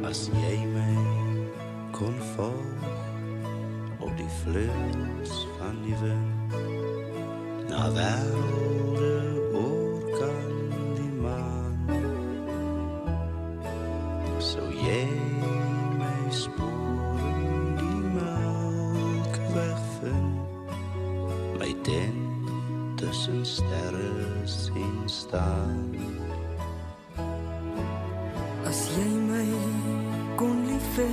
As jy my kon volg op die vleugels van die wind, na wêrelde oor kan die maan, sou jy my spoor in die Melkweg vind, my tent tussen sterre sien staan. As jy my kon lief hê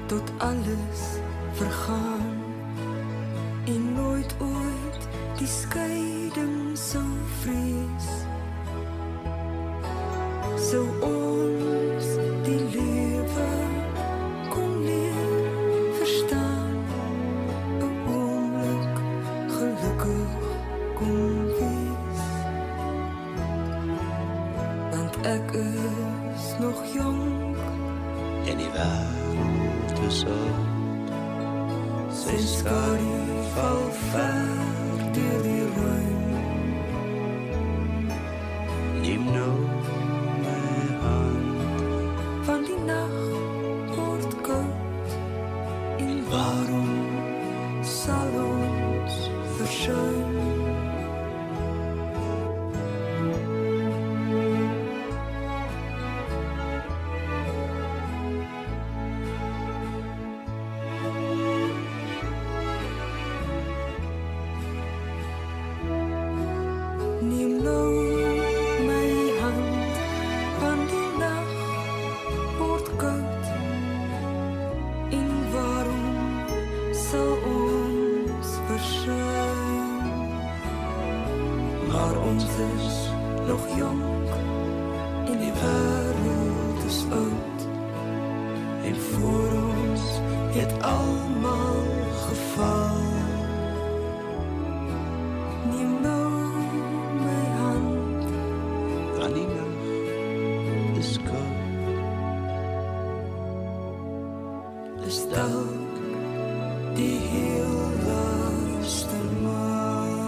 tot alles vergaan en nooit ooit die skeiding sou vrees, sou ons die lewe kon leer verstaan, 'n oomblik gelukkig kon wees, want ek is nog jong En die wêreld is oud, sy skadu val ver deur die ruim. Neem nou my hand, van die nag word koud en waarom sal ons versuim? Neem nou my hand, van die nag word koud en waarom sal ons versuim? Maar ons is nog jong en die wêreld is oud en voor ons het almal geval. Neem nou my hand, want die nag is koud. is dalk die heel laaste maal.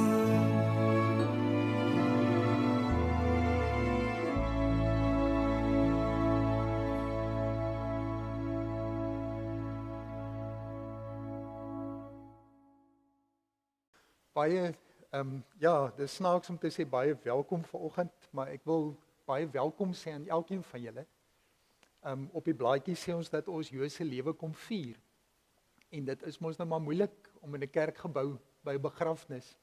Baie, ja, dis snaaks om te sê baie welkom vanoggend, maar ek wil baie welkom sê aan elkeen van julle. Op die blaadjie sê ons dat ons Jose lewe kom vier. En dit is mos nou maar moeilik om in 'n kerkgebou by 'n begrafnis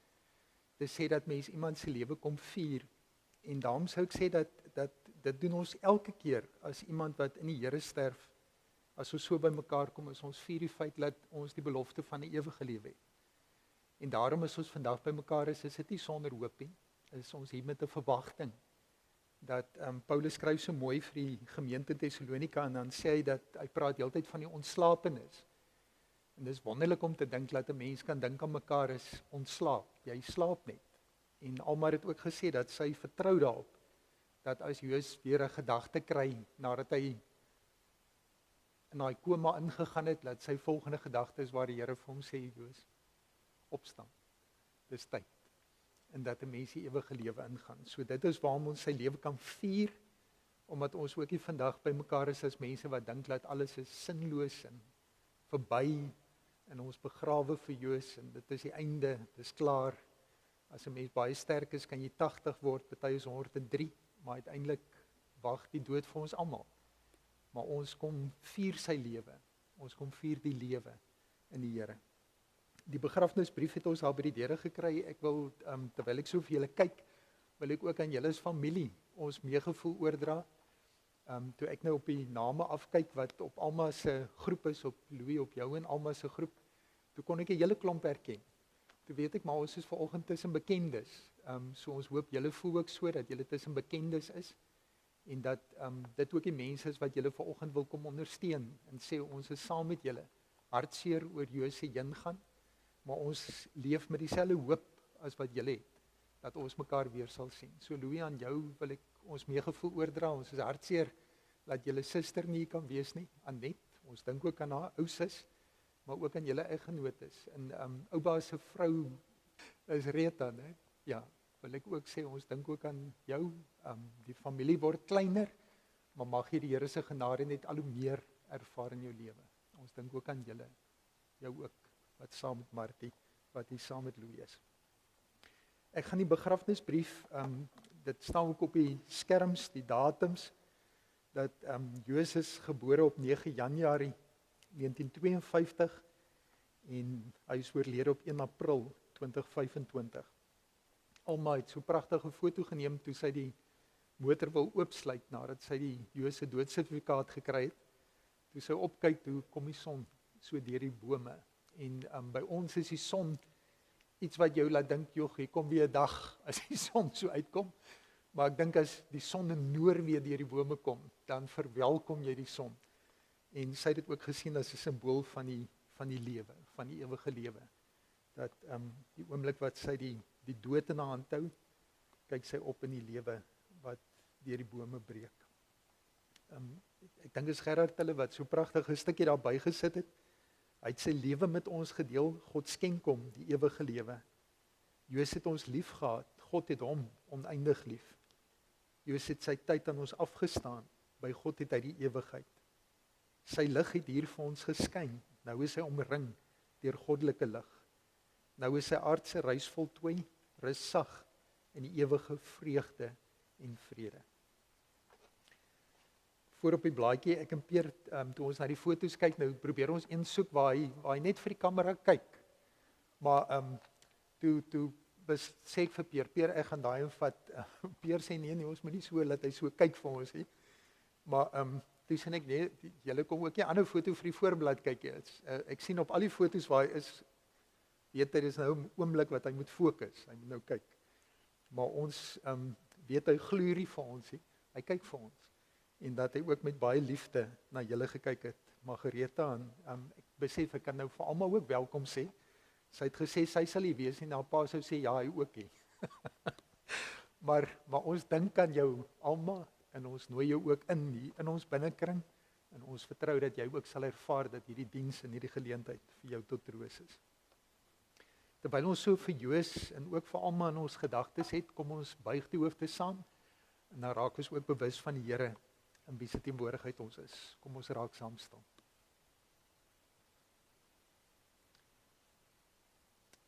te sê dat mens iemand se lewe kom vier. En daarom sou ek sê dat dit doen ons elke keer as iemand wat in die Here sterf. As ons so by mekaar kom, is ons vier die feit dat ons die belofte van 'n ewige lewe het. En daarom is ons vandag by mekaar is dit nie sonder hoop nie. Is ons hier met 'n verwagting dat Paulus skryf so mooi vir die gemeente Tessalonika en dan sê hy dat hy praat heeltyd van die ontslapenis. En dis wonderlik om te dink dat 'n mens kan dink aan mekaar is ontslaap. Jy slaap net. En Almar het ook gesê dat sy vertrou daarop dat as Joos weer 'n gedagte kry nadat hy in daai koma ingegaan het, dat sy volgende gedagte is waar die Here vir hom sê, Joos, opstaan. Dis tyd. En dat 'n mens die ewige lewe ingaan. So dit is waarom ons sy lewe kan vier, omdat ons ook hier vandag by mekaar is as mense wat dink dat alles is sinloos en verby en ons begrawe vir Joos en dit is die einde, dis klaar. As 'n mens baie sterk is, kan jy 80 word, party is 103, maar uiteindelik wag die dood vir ons almal. Maar ons kom vier sy lewe. Ons kom vier die lewe in die Here. Die begrafnisbrief het ons al by die deure gekry. Ek wil, terwyl ek so vir julle kyk, wil ek ook aan julle as familie ons meegevoel oordra. Toe ek nou op die name afkyk wat op Alma se groep is, op Louis, op jou en Alma se groep, toe kon ek 'n hele klomp herken. Toe weet ek, maar ons is vanoggend tussen bekendes. So ons hoop julle voel ook so dat julle tussen bekendes is en dat dit ook die mense is wat julle vanoggend wil kom ondersteun en sê ons is saam met julle. Hartseer oor Jose heen gaan, maar ons leef met dieselfde hoop as wat julle het, dat ons mekaar weer sal sien. So Louis, aan jou wil ek ons meegevoel oordra. Ons is hartseer dat julle suster nie kan wees nie, Anet. Ons dink ook aan haar ou sus, maar ook aan julle eggenotes. En oupa se vrou is Rita, né? Ja, wil ek ook sê ons dink ook aan jou. Die familie word kleiner, maar mag jy die Here se genade net al hoe meer ervaar in jou lewe. Ons dink ook aan julle, jou ook, wat saam met Martie, wat hier saam met Louis is. Ek gaan die begrafnisbrief, dit staan ook op die skerms, die datums, dat Joses gebore op 9 Januarie 1952 en hy is oorlede op 1 April 2025. Alma het so pragtige foto geneem toe sy die motor wil oopsluit nadat sy die Jose doodsertifikaat gekry het. Toe sy opkyk, toe kom die son so deur die bome. En by ons is die son iets wat jou laat dink, joh, hier kom weer 'n dag as die son so uitkom. Maar ek dink as die son in Noorwe deur die bome kom, dan verwelkom jy die son. En sy het dit ook gesien as 'n simbool van die lewe, van die ewige lewe. Dat die oomblik wat sy die dood in haar hand hou, kyk sy op in die lewe wat deur die bome breek. Ek dink is Gerard hulle wat so pragtig 'n stukkie daar bygesit het. Hy het sy lewe met ons gedeel, God skenk hom die ewige lewe. Joses het ons lief gehad, God het hom oneindig lief. Joses het sy tyd aan ons afgestaan, by God het hy die ewigheid. Sy lig het hier vir ons geskyn, nou is hy omring deur goddelike lig. Nou is sy aardse reis voltooi, rus sag in die ewige vreugde en vrede. Voor op die blaadjie, ek en Peer, toe ons na die foto's kyk, nou probeer ons een soek waar hy net vir die kamera kyk. Maar toe sê ek vir Peer, ek gaan daai vat. Peer sê nee, ons moet nie so laat hy so kyk vir ons nie. Maar toe sê ek nee, julle kom ook 'n ander foto vir die voorblad kyk. Ek sien op al die foto's waar hy is, weet hy dis nou 'n oomblik wat hy moet fokus. Hy moet nou kyk. Maar ons weet hy glorie nie vir ons nie. Hy kyk vir ons. En dat hy ook met baie liefde na julle gekyk het. Margaretha, en ek besef ek kan nou vir almal ook welkom sê. Sy het gesê sy sal nie wees nie, nou pa sou sê ja, hy ook nie. maar ons dink aan jou Alma en ons nooi jou ook in ons binnekring en ons vertrou dat jy ook sal ervaar dat hierdie diens en hierdie geleentheid vir jou tot troos is. Terwyl ons so vir Joos en ook vir Alma in ons gedagtes het, kom ons buig die hoofde saam en dan raak ons ook bewus van die Here in wie se teenwoordigheid ons is. Kom ons raak saam staan.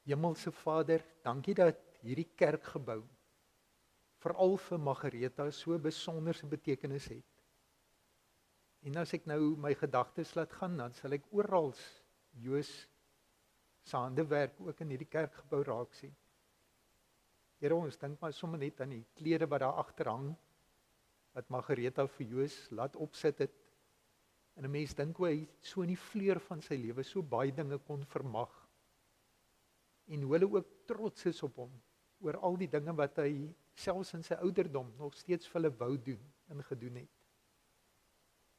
Hemelse Vader, dankie dat hierdie kerkgebou veral vir Margaretha so besonderse betekenis het. En as ek nou my gedagtes laat gaan, dan sal ek oral Joos se handewerk ook in hierdie kerkgebou raak sien. Here, ons dink maar sommer net aan die klere wat daar agter hang, wat Margaretha vir Joos laat opsit het. En 'n mens dink hoe hy so in die vleur van sy lewe so baie dinge kon vermag. En hoe hulle ook trots is op hom, oor al die dinge wat hy selfs in sy ouderdom nog steeds vir hulle wou doen en gedoen het.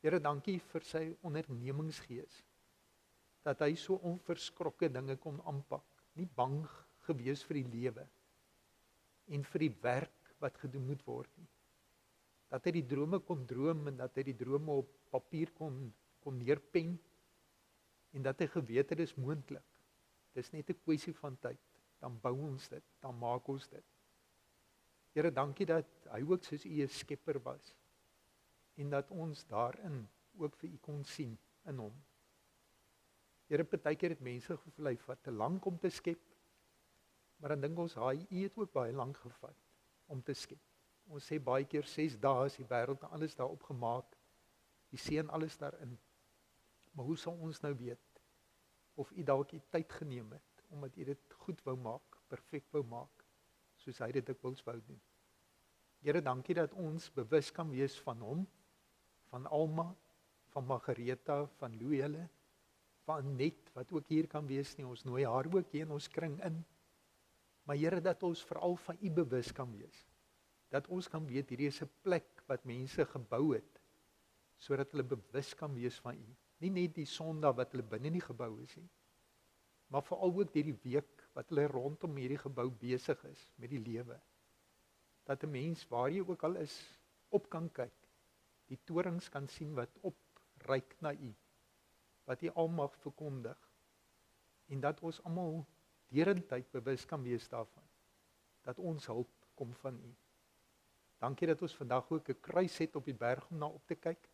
Here, dankie vir sy ondernemingsgees, dat hy so onverskrokke dinge kon aanpak, nie bang gewees vir die lewe en vir die werk wat gedoen moet word nie. Dat hy die drome kon droom en dat hy die drome op papier kon neerpen en dat hy geweet het is moontlik. Dis net 'n kwessie van tyd. Dan bou ons dit, dan maak ons dit. Here, dankie dat hy ook soos U 'n skepper was en dat ons daarin ook vir U kon sien in hom. Here, partykeer het mense gevoel hy vat te lank om te skep, maar dan dink ons, U het ook baie lank gevat om te skep. Ons sê baie keer 6 dae is die wêreld en alles daarop gemaak, die see en alles daarin. Maar hoe sal ons nou weet of U dalk die tyd geneem het omdat U dit goed wou maak, perfek wou maak, soos hy dit dikwels wou doen. Here, dankie dat ons bewus kan wees van hom, van Alma, van Margaretha, van Louis, van Net, wat ook hier kan wees nie, ons nooi haar ook hier in ons kring in. Maar Here, dat ons veral van U bewus kan wees. Dat ons kan weet, hierdie is 'n plek wat mense gebou het, sodat hulle bewus kan wees van U. Nie net die Sondag wat hulle binne in die gebou is nie, maar veral ook hierdie week wat hulle rondom hierdie gebou besig is met die lewe. Dat 'n mens waar jy ook al is, op kan kyk, die torings kan sien wat opryk na U, wat U almag verkondig, en dat ons almal derentyd bewus kan wees daarvan, dat ons hulp kom van U. Dankie dat ons vandag ook 'n kruis het op die berg om na op te kyk.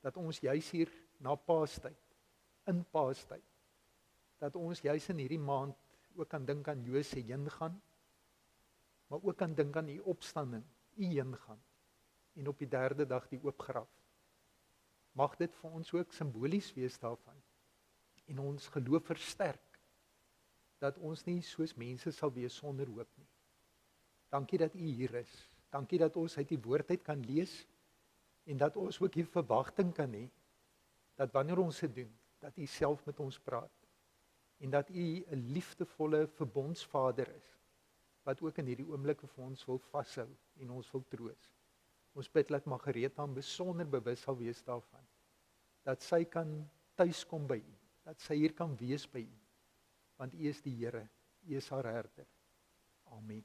Dat ons juis hier na Paastyd, in Paastyd, dat ons juis in hierdie maand ook kan dink aan Jose heengaan, maar ook kan dink aan u opstanding, u heengaan, en op die 3de dag die oopgraf. Mag dit vir ons ook simbolies wees daarvan, en ons geloof versterk, dat ons nie soos mense sal wees sonder hoop nie. Dankie dat u hier is, dankie dat ons uit die woord uit kan lees, en dat ons ook die verwagting kan hê, dat wanneer ons dit doen, dat u self met ons praat, en dat u 'n liefdevolle verbondsvader is, wat ook in hierdie oomblikke vir ons wil vashou, en ons wil troos. Ons bid dat Margaretha besonder bewus sal wees daarvan, dat sy kan tuiskom by u, dat sy hier kan wees by u, want u is die Here, u is haar herder. Amen.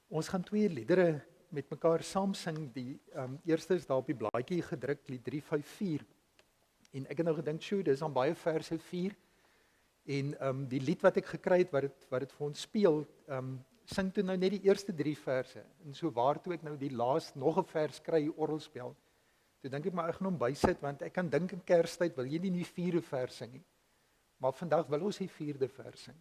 Ons gaan 2 liedere met mekaar saam sing. Die eerste is daar op die blaadjie gedruk, lied 354. En ek het nou gedink, dis dan baie verse 4. En die lied wat ek gekry het, wat dit vir ons speel, sing toe nou net die eerste 3 verse. En so waartoe ek nou die laaste nog 'n vers kry, orgelspel. Toe dink ek maar ek gaan hom bysit, want ek kan dink in Kerstyd wil jy nie die 4de vers sing nie. Maar vandag wil ons die 4de vers sing.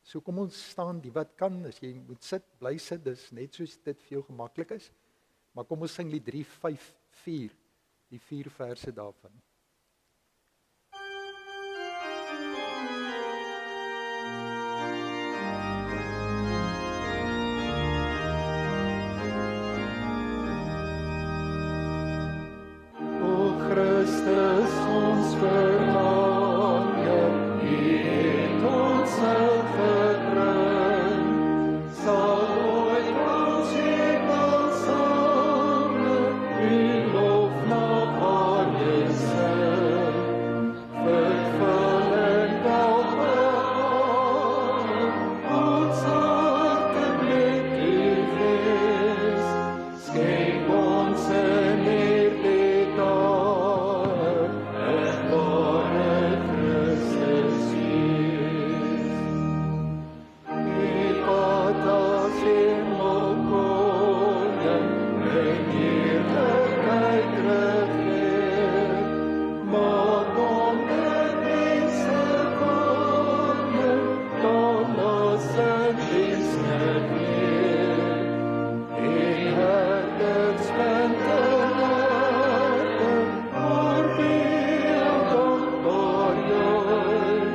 So kom ons staan, die wat kan, as jy moet sit, bly sit, dis net soos dit vir jou gemaklik is. Maar kom ons sing lied 354, die 4 verse daarvan. O Christus, ons verlange, U het ons self gebring, sal ooit ons hemel sange, U lof na aarde sing, vervullend alle ons harte met U wees, skenk ons in hierdie dag, 'n ware Christus wees. U wat as hemelkoning in heerlikheid regeer, maak onder mense woning, dan as in diens geweer. En herders vind in harte, oordeel dankbaar juich,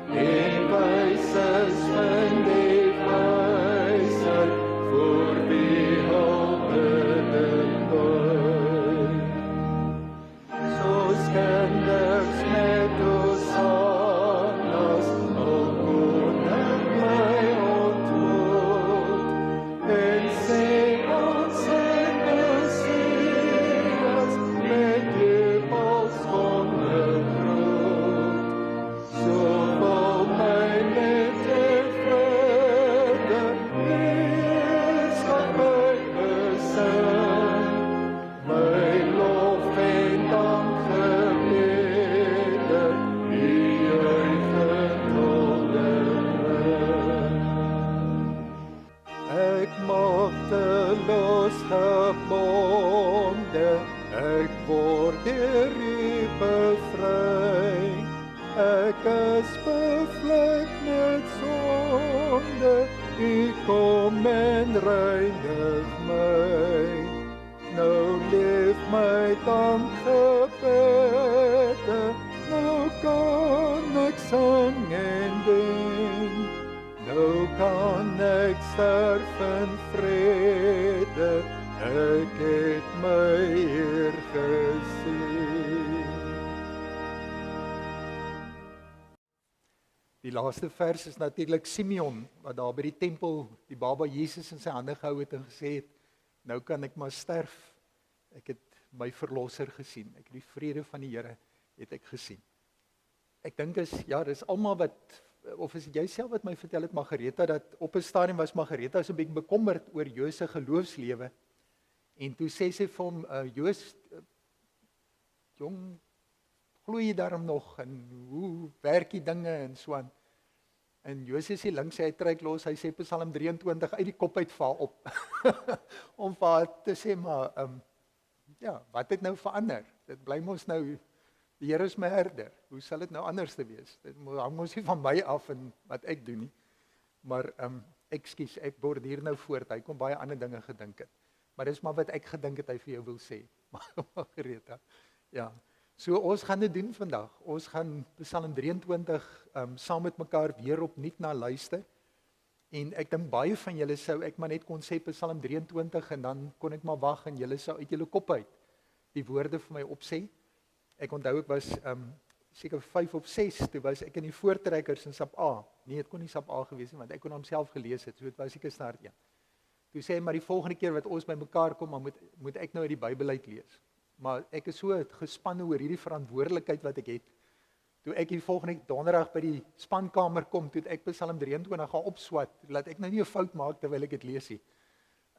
en wyses vind die wysheid, voor wie hul bidding buig. Soos kinders met hosannas, o koning bly ontmoet, en sê ons in Messias, met jubels ondergroet. So val my met vrede, heerskappy besing, my lof en dank gebede, U juichend onderbring. Ek magteloos gebonde, ek word deur U bevry. Ek is bevlek met sonde, U kom en reinig my. Nou leef my dankgebede, nou kan ek sing en dien. Nou kan ek sterf in vrede, ek het my Heer gesien. Die laaste vers is natuurlik Simeon, wat daar by die tempel die baba Jesus in sy hande gehou het en gesê het, nou kan ek maar sterf, ek het my verlosser gesien, ek het die vrede van die Here het ek gesien. Ek dink dis almal wat, of is dit jy self wat my vertel het, Margaretha, dat op 'n stadium was Margaretha so 'n bietjie bekommerd oor Joos se geloofslewe, en toe sê sy vir hom, Joos, jong, glo jy daarom nog, en hoe werk die dinge, en so aan. En Joses hier links sê hy trek los, hy sê Psalm 23 uit die kop uitval op. Om vir haar te sê maar ja, wat het nou verander? Dit bly mos nou die Here is my herder. Hoe sal dit nou anders te wees? Dit hang mos nie van my af en wat ek doen nie. Maar ekskuus, ek borduur nou voort. Hy kom baie ander dinge gedink het. Maar dis maar wat ek gedink het hy vir jou wil sê. Maar Greta. Ja. So ons gaan dit doen vandag. Ons gaan Psalm 23 saam met mekaar weer opnuut na luister. En ek dink baie van julle sou ek maar net kon sê Psalm 23 en dan kon ek maar wag en julle sou uit julle kop uit die woorde vir my opsê. Ek onthou ek was seker 5 of 6, toe was ek in die voortrekkers in Sap A. Nee, dit kon nie Sap A gewees nie, want ek kon hom self gelees het, so dit was seker start 1. Toe sê hy, maar die volgende keer wat ons by mekaar kom, maar moet ek nou uit die Bybel uit lees. Maar ek is so gespanne oor hierdie verantwoordelikheid wat ek het. Toe ek die volgende donderdag by die spankamer kom, toe ek Psalm 23 gaan opswat, laat ek nou nie 'n fout maak terwyl ek dit lees nie.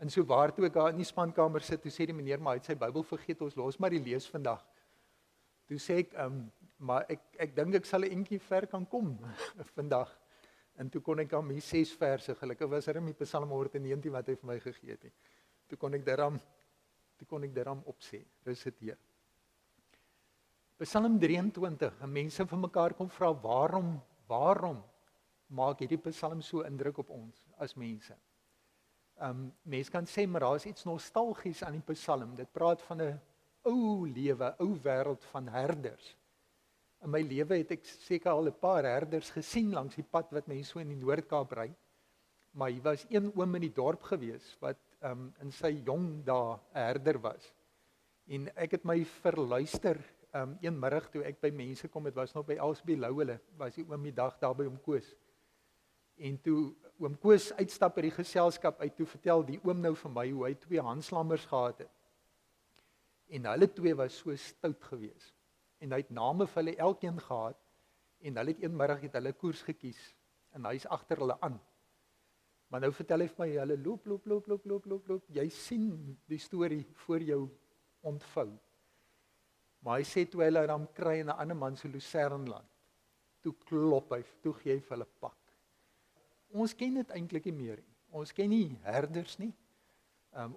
En so waar toe ek daar in die spankamer sit, toe sê die meneer, maar hy het sy Bybel vergeet, ons los maar die lees vandag. Toe sê ek, maar ek dink ek sal 'n entjie ver kan kom vandag. En toe kon ek aan my 6 verse, gelukkig was daar nie Psalm 119 wat hy vir my gegee het nie. Toe kon ek daarom opsê, resiteer. Psalm 23, en mense van mekaar kom vra, waarom maak hierdie Psalm so indruk op ons as mense? Mense kan sê, maar daar is iets nostalgies aan die Psalm. Dit praat van 'n ou lewe, ou wêreld van herders. In my lewe het ek seker al 'n paar herders gesien langs die pad wat mense so in die Noord-Kaap ry. Maar hier was een oom in die dorp gewees wat in sy jong dae 'n herder was. En ek het my verluister een middag toe ek by mense kom, dit was nog by Elsbie Lou hulle, was die oom die dag daar by oom Koos. En toe oom Koos uitstap uit die geselskap uit, toe vertel die oom nou vir my hoe hy 2 handslammers gehad het. En hulle 2 was so stout gewees. En hy het name vir hulle elkeen gehad, en hulle het een middag het hulle koers gekies, en hy is agter hulle aan. Maar nou vertel hy vir my, hulle loop, jy sien die storie voor jou ontvou. Maar hy sê, toe hulle dan kry in 'n ander man so Lucernland, toe klop hy, toe gee hy vir hulle pak. Ons ken dit eintlik nie meer nie. Ons ken nie herders nie.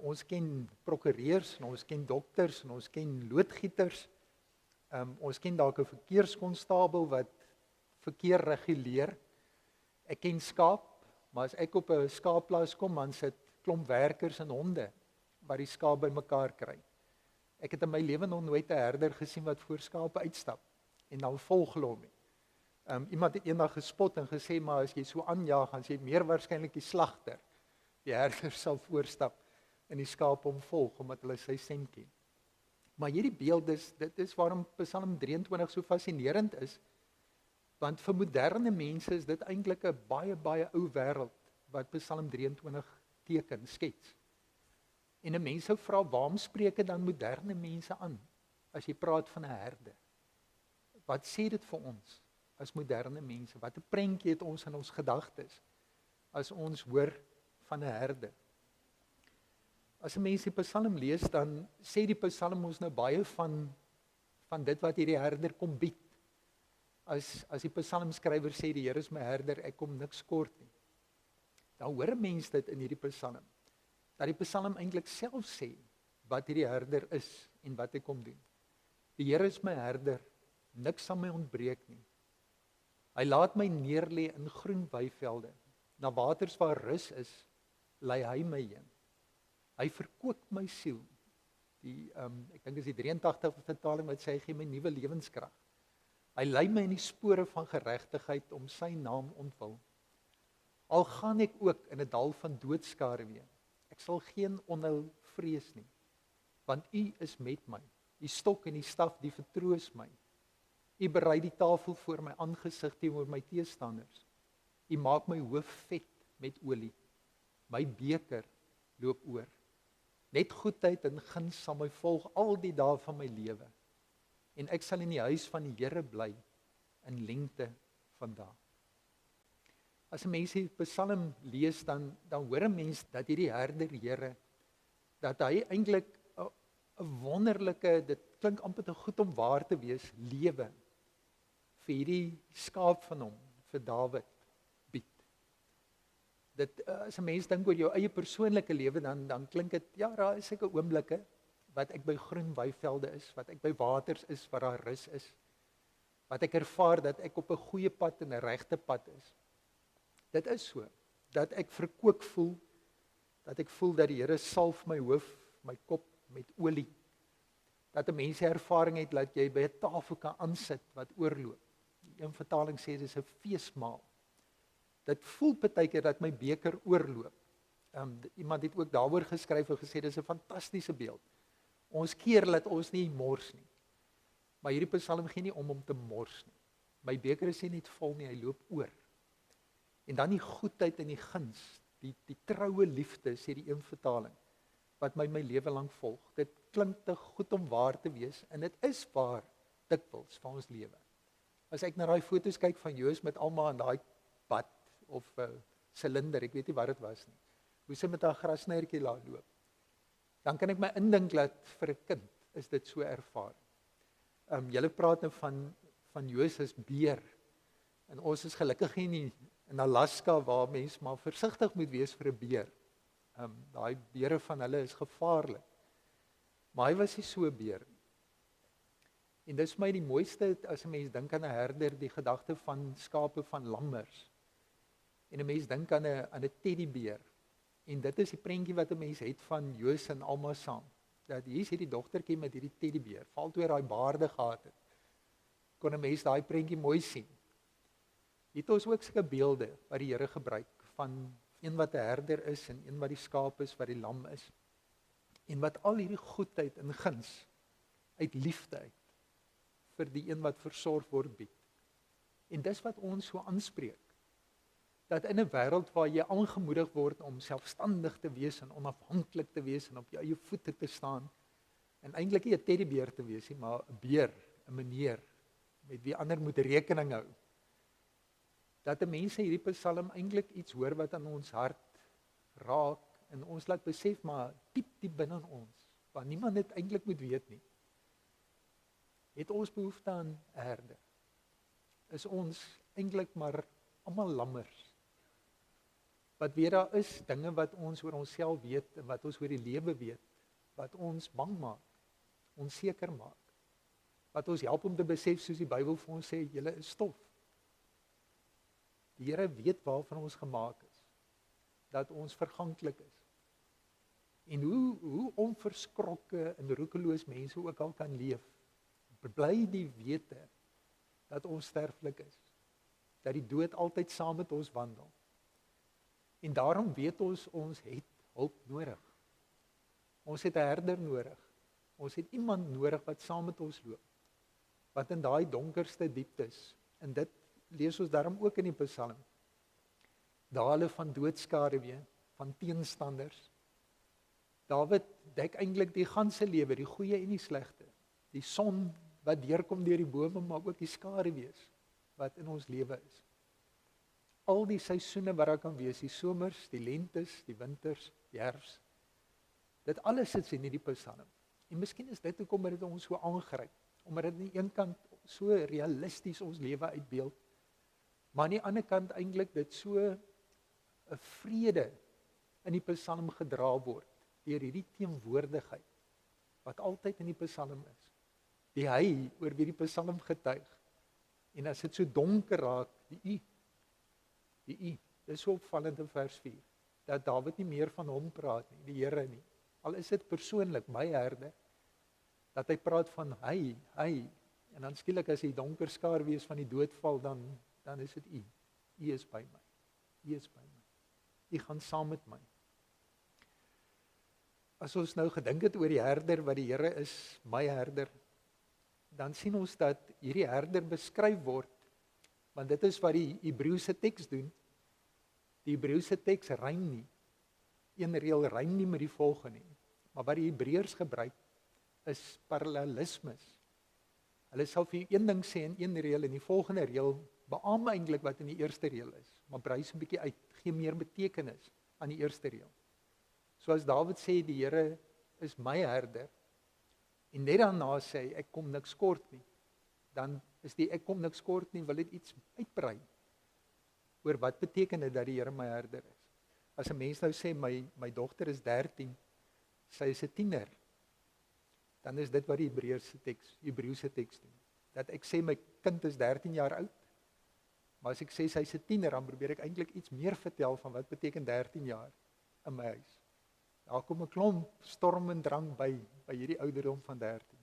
Ons ken prokureurs, en ons ken dokters, en ons ken loodgieters. Ons ken dalk 'n verkeerskonstabel wat verkeer reguleer. Ek ken skaap, maar as ek op 'n skaapplaas kom, dan sit klomp werkers en honde wat die skaap bymekaar kry. Ek het in my lewe nog nooit 'n herder gesien wat voor skape uitstap en dan volg hulle hom nie. Iemand het eendag gespot en gesê, maar as jy so aanjaag, dan jy meer waarskynlik die slagter. Die herder sal voorstap en die skaap hom volg, omdat hulle sy stem ken. Maar hierdie beeld dit is waarom Psalm 23 so fascinerend is, want vir moderne mense is dit eintlik 'n baie ou wêreld wat Psalm 23 teken, skets. En 'n mens sou vra, waarom spreek dit dan moderne mense aan, as jy praat van 'n herder? Wat sê dit vir ons, as moderne mense? Wat 'n prentjie het ons in ons gedagtes, as ons hoor van 'n herder? As 'n mens die Psalm lees, dan sê die Psalm ons nou baie van dit wat hierdie herder kom bied. As die psalmskrywer sê, die Here is my herder, ek kom niks kort nie. Dan hoor 'n mens dit in hierdie Psalm, dat die Psalm eintlik self sê, wat hierdie herder is, en wat hy kom doen. Die Here is my herder, niks sal my ontbreek nie. Hy laat my neerlê in groen weivelde, na waters waar rus is, lei hy my heen. Hy verkoop my siel. Ek dink is die 83 vertaling wat sê, hy gee my nuwe lewenskrag. Hy lei my in die spore van geregtigheid om sy naam ontwil. Al gaan ek ook in 'n dal van doodskaduwee, ek sal geen onheil vrees nie, want U is met my. Die stok en die staf, die vertroos my. U berei die tafel voor my aangesig teenoor my teestanders. U maak my hoof vet met olie. My beker loop oor. Net goedheid en guns sal my volg al die dae van my lewe. En ek sal in die huis van die Here bly in lengte van dae. As 'n mens die Psalm lees, dan hoor 'n mens dat hierdie herder Here, dat hy eintlik 'n wonderlike, dit klink amper te goed om waar te wees, lewe vir hierdie skaap van hom, vir Dawid bied. As 'n mens dink oor jou eie persoonlike lewe, dan klink dit, ja, daar is seker oomblikke wat ek by groen weivelde is, wat ek by waters is waar daar rus is, wat ek ervaar dat ek op 'n goeie pad en 'n regte pad is. Dit is so, dat ek verkoop voel, dat ek voel dat die Here salf my hoof, my kop met olie, dat 'n mens ervaring het dat jy by 'n tafel kan aansit wat oorloop. Een vertaling sê dis 'n feesmaal. Dit voel partykeer dat my beker oorloop. Iemand het ook daaroor geskryf en gesê dis 'n fantastiese beeld. Ons keer dat ons nie mors nie. Maar hierdie Psalm gee nie om te mors nie. My beker is nie net vol nie, hy loop oor. En dan die goedheid en die guns, die troue liefde, sê die een vertaling, wat my lewe lank volg. Dit klink te goed om waar te wees, en dit is waar dikwels van ons lewe. As ek na daai foto's kyk van Joos met almal in daai bad of silinder, ek weet nie wat dit was nie, hoe sy met haar grasnyertjie laat loop, dan kan ek my indink dat vir 'n kind is dit so ervaar. Julle praat nou van Joos as beer, en ons is gelukkig nie in Alaska waar mens maar versigtig moet wees vir 'n beer. Daai beere van hulle is gevaarlik. Maar hy was nie so 'n beer nie. En dis vir my die mooiste as 'n mens dink aan 'n herder, die gedagte van skape van lammers. En 'n mens dink aan 'n teddybeer. En dit is die prentjie wat 'n mens het van Joos en Alma saam. Dat hier is hierdie dogtertjie met hierdie teddybeer, val toe daai baarde gehad het. Kon 'n mens daai prentjie mooi sien. Het ons ook sulke beelde wat die Here gebruik van een wat 'n herder is en een wat die skaap is, wat die lam is. En wat al hierdie goedheid en guns uit liefde uit vir die een wat versorg word bied. En dis wat ons so aanspreek. Dat in 'n wêreld waar jy aangemoedig word om selfstandig te wees en onafhanklik te wees en op jou eie voete te staan, en eintlik nie 'n teddybeer te wees nie, maar 'n beer, 'n meneer met wie ander moet rekening hou. Dat 'n mens hierdie Psalm eintlik iets hoor wat aan ons hart raak en ons laat besef, maar diep binne in ons, waar niemand dit eintlik moet weet nie, het ons behoefte aan 'n herder. Is ons eintlik maar almal lammers. Wat weer daar is, dinge wat ons oor onsself weet en wat ons oor die lewe weet, wat ons bang maak, onseker maak, wat ons help om te besef, soos die Bybel vir ons sê, julle is stof. Die Here weet waarvan ons gemaak is, dat ons verganklik is. En hoe onverskrokke en roekeloos mense ook al kan leef, bly die wete dat ons sterflik is, dat die dood altyd saam met ons wandel. En daarom weet ons het hulp nodig. Ons het 'n herder nodig. Ons het iemand nodig wat saam met ons loop, wat in daai donkerste dieptes, en dit lees ons daarom ook in die Psalm, dale van doodskaduwee, van teenstanders. Dawid dek eintlik die ganse lewe, die goeie en die slegte, die son wat deurkom deur die bome, maar ook die skaduwees wat in ons lewe is. Al die seisoene wat daar kan wees, die somers, die lentes, die winters, die herfs, dit alles sit in hierdie Psalm. En miskien is dit hoekom dit ons so aangryp, omdat dit aan die een kant so realisties ons lewe uitbeeld, maar aan die ander kant eintlik dit so 'n vrede in die Psalm gedra word, deur hierdie teenwoordigheid, wat altyd in die Psalm is. Die hy oor wie die Psalm getuig. En as dit so donker raak, die U, dis so opvallend in vers 4, dat Dawid nie meer van hom praat nie, die Here nie. Al is dit persoonlik, my herder, dat hy praat van hy, en dan skielik as hy donker skaduwees van die dood val, dan is dit U. U is by my. U is by my. U gaan saam met my. As ons nou gedink het oor die herder, wat die Here is, my herder, dan sien ons dat hierdie herder beskryf word, want dit is wat die Hebreëse teks doen. Die Hebreëse teks rym nie. Een reël rym nie met die volgende nie. Maar wat die Hebreërs gebruik, is parallelismes. Hulle sal vir een ding sê in een reël, en die volgende reël beamoen eintlik wat in die eerste reël is, maar brys 'n bietjie uit, gee meer betekenis aan die eerste reël. Soos Dawid sê, die Here is my herder, en net daarna sê hy, ek kom niks kort nie, dan is die ek kom niks kort nie, wil dit iets uitbrei, oor wat beteken dit dat die Here my herder is. As 'n mens nou sê my dogter is 13, sy is 'n tiener, dan is dit wat die Hebreëse teks doen. Dat ek sê my kind is 13 jaar oud, maar as ek sê sy is 'n tiener, dan probeer ek eintlik iets meer vertel van wat beteken 13 jaar in my huis. Daar kom 'n klomp storm en drang by hierdie ouderdom van 13.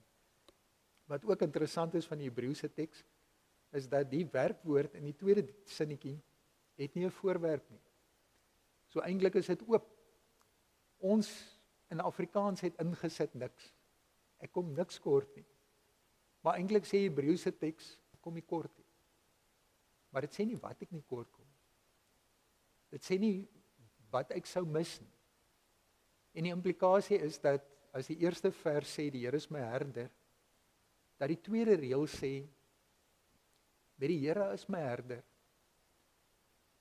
Wat ook interessant is van die Hebreëse teks, is dat die werkwoord in die tweede sinnetjie het nie 'n voorwerp nie. So eintlik is dit oop. Ons in Afrikaans het ingesit niks. Ek kom niks kort nie. Maar eintlik sê die Hebreëse teks, ek kom nie kort nie. Maar dit sê nie wat ek nie kort kom. Dit sê nie wat ek sou mis nie. En die implikasie is dat as die eerste vers sê die Here is my herder, dat die tweede reël sê met die Here is my herder.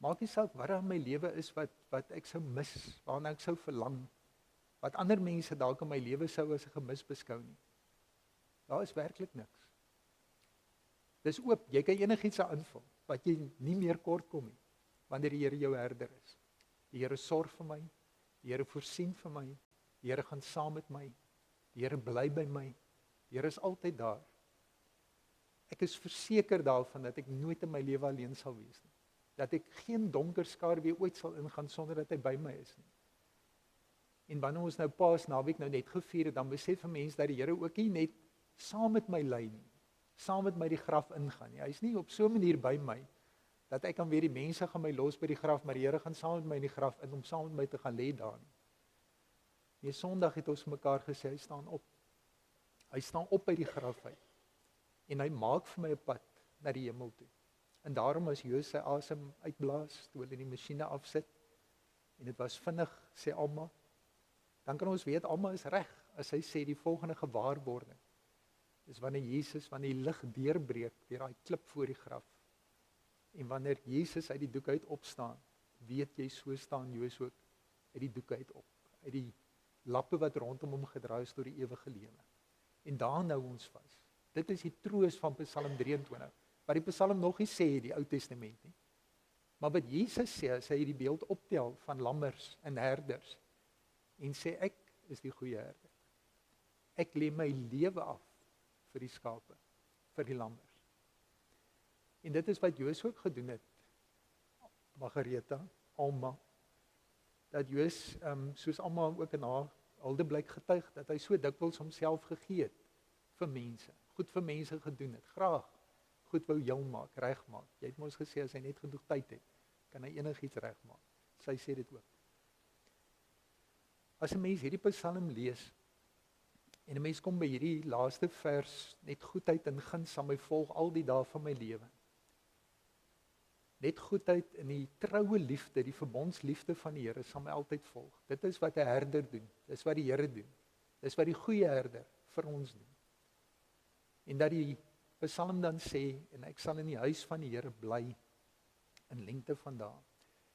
Maak nie saak wat in my lewe is wat ek sou mis, waarna ek sou verlang, wat ander mense dalk in my lewe sou as 'n gemis beskou nie. Daar is werklik niks. Dis oop, jy kan enigiets aanvul wat jy nie meer kort kom nie, wanneer die Here jou herder is. Die Here sorg vir my, die Here voorsien vir my, die Here gaan saam met my, die Here bly by my, die Here is altyd daar. Ek is verseker daarvan dat ek nooit in my lewe alleen sal wees nie. Dat ek geen donker skaduwee ooit sal ingaan sonder dat hy by my is nie. En wanneer ons nou Paasnaweek nou net gevier het, dan besef 'n mens dat die Here ook nie net saam met my lê nie, saam met my die graf ingaan nie. Hy is nie op so 'n manier by my dat ek kan weer die mense gaan my los by die graf, maar die Here gaan saam met my in die graf in om saam met my te gaan lê daar nie. Nee, Sondag het ons mekaar gesê hy staan op. Hy staan op by die graf uit. En hy maak vir my 'n pad na die hemel toe. En daarom as Joos sy asem uitblaas, toe hulle die masjiene afsit, en dit was vinnig, sê Alma, dan kan ons weet, Alma is reg, as hy sê die volgende gewaarwording, is wanneer Jesus, wanneer die lig deurbreek, deur daai klip voor die graf, en wanneer Jesus uit die doek uit opstaan, weet jy, so staan Joos ook uit die doek uit op, uit die lappe wat rondom hom gedraai is tot die ewige lewe. En daar nou ons vas. Dit is die troos van Psalm 23, wat die Psalm nog nie sê die Ou Testament nie. Maar wat Jesus sê, as hy die beeld optel van lammers en herders, en sê ek is die goeie herder. Ek lê my lewe af vir die skape, vir die lammers. En dit is wat Joos ook gedoen het, Margaretha, Alma, dat Joos, soos Alma ook in haar huldeblyk getuig, dat hy so dikwels homself gegee het vir mense, goed vir mense gedoen het, graag goed wou heel maak, regmaak. Jy het mos gesê, as hy net genoeg tyd het, kan hy enigiets regmaak. Sy sê dit ook. As 'n mens hierdie Psalm lees, en 'n mens kom by hierdie laaste vers, net goedheid en guns sal my volg al die dae van my lewe. Net goedheid en die troue liefde, die verbondsliefde van die Here sal my altyd volg. Dit is wat 'n herder doen, dit is wat die Here doen, dit is wat die goeie herder vir ons doen. En dat die Psalm dan sê, en ek sal in die huis van die Here bly, in lengte van dae.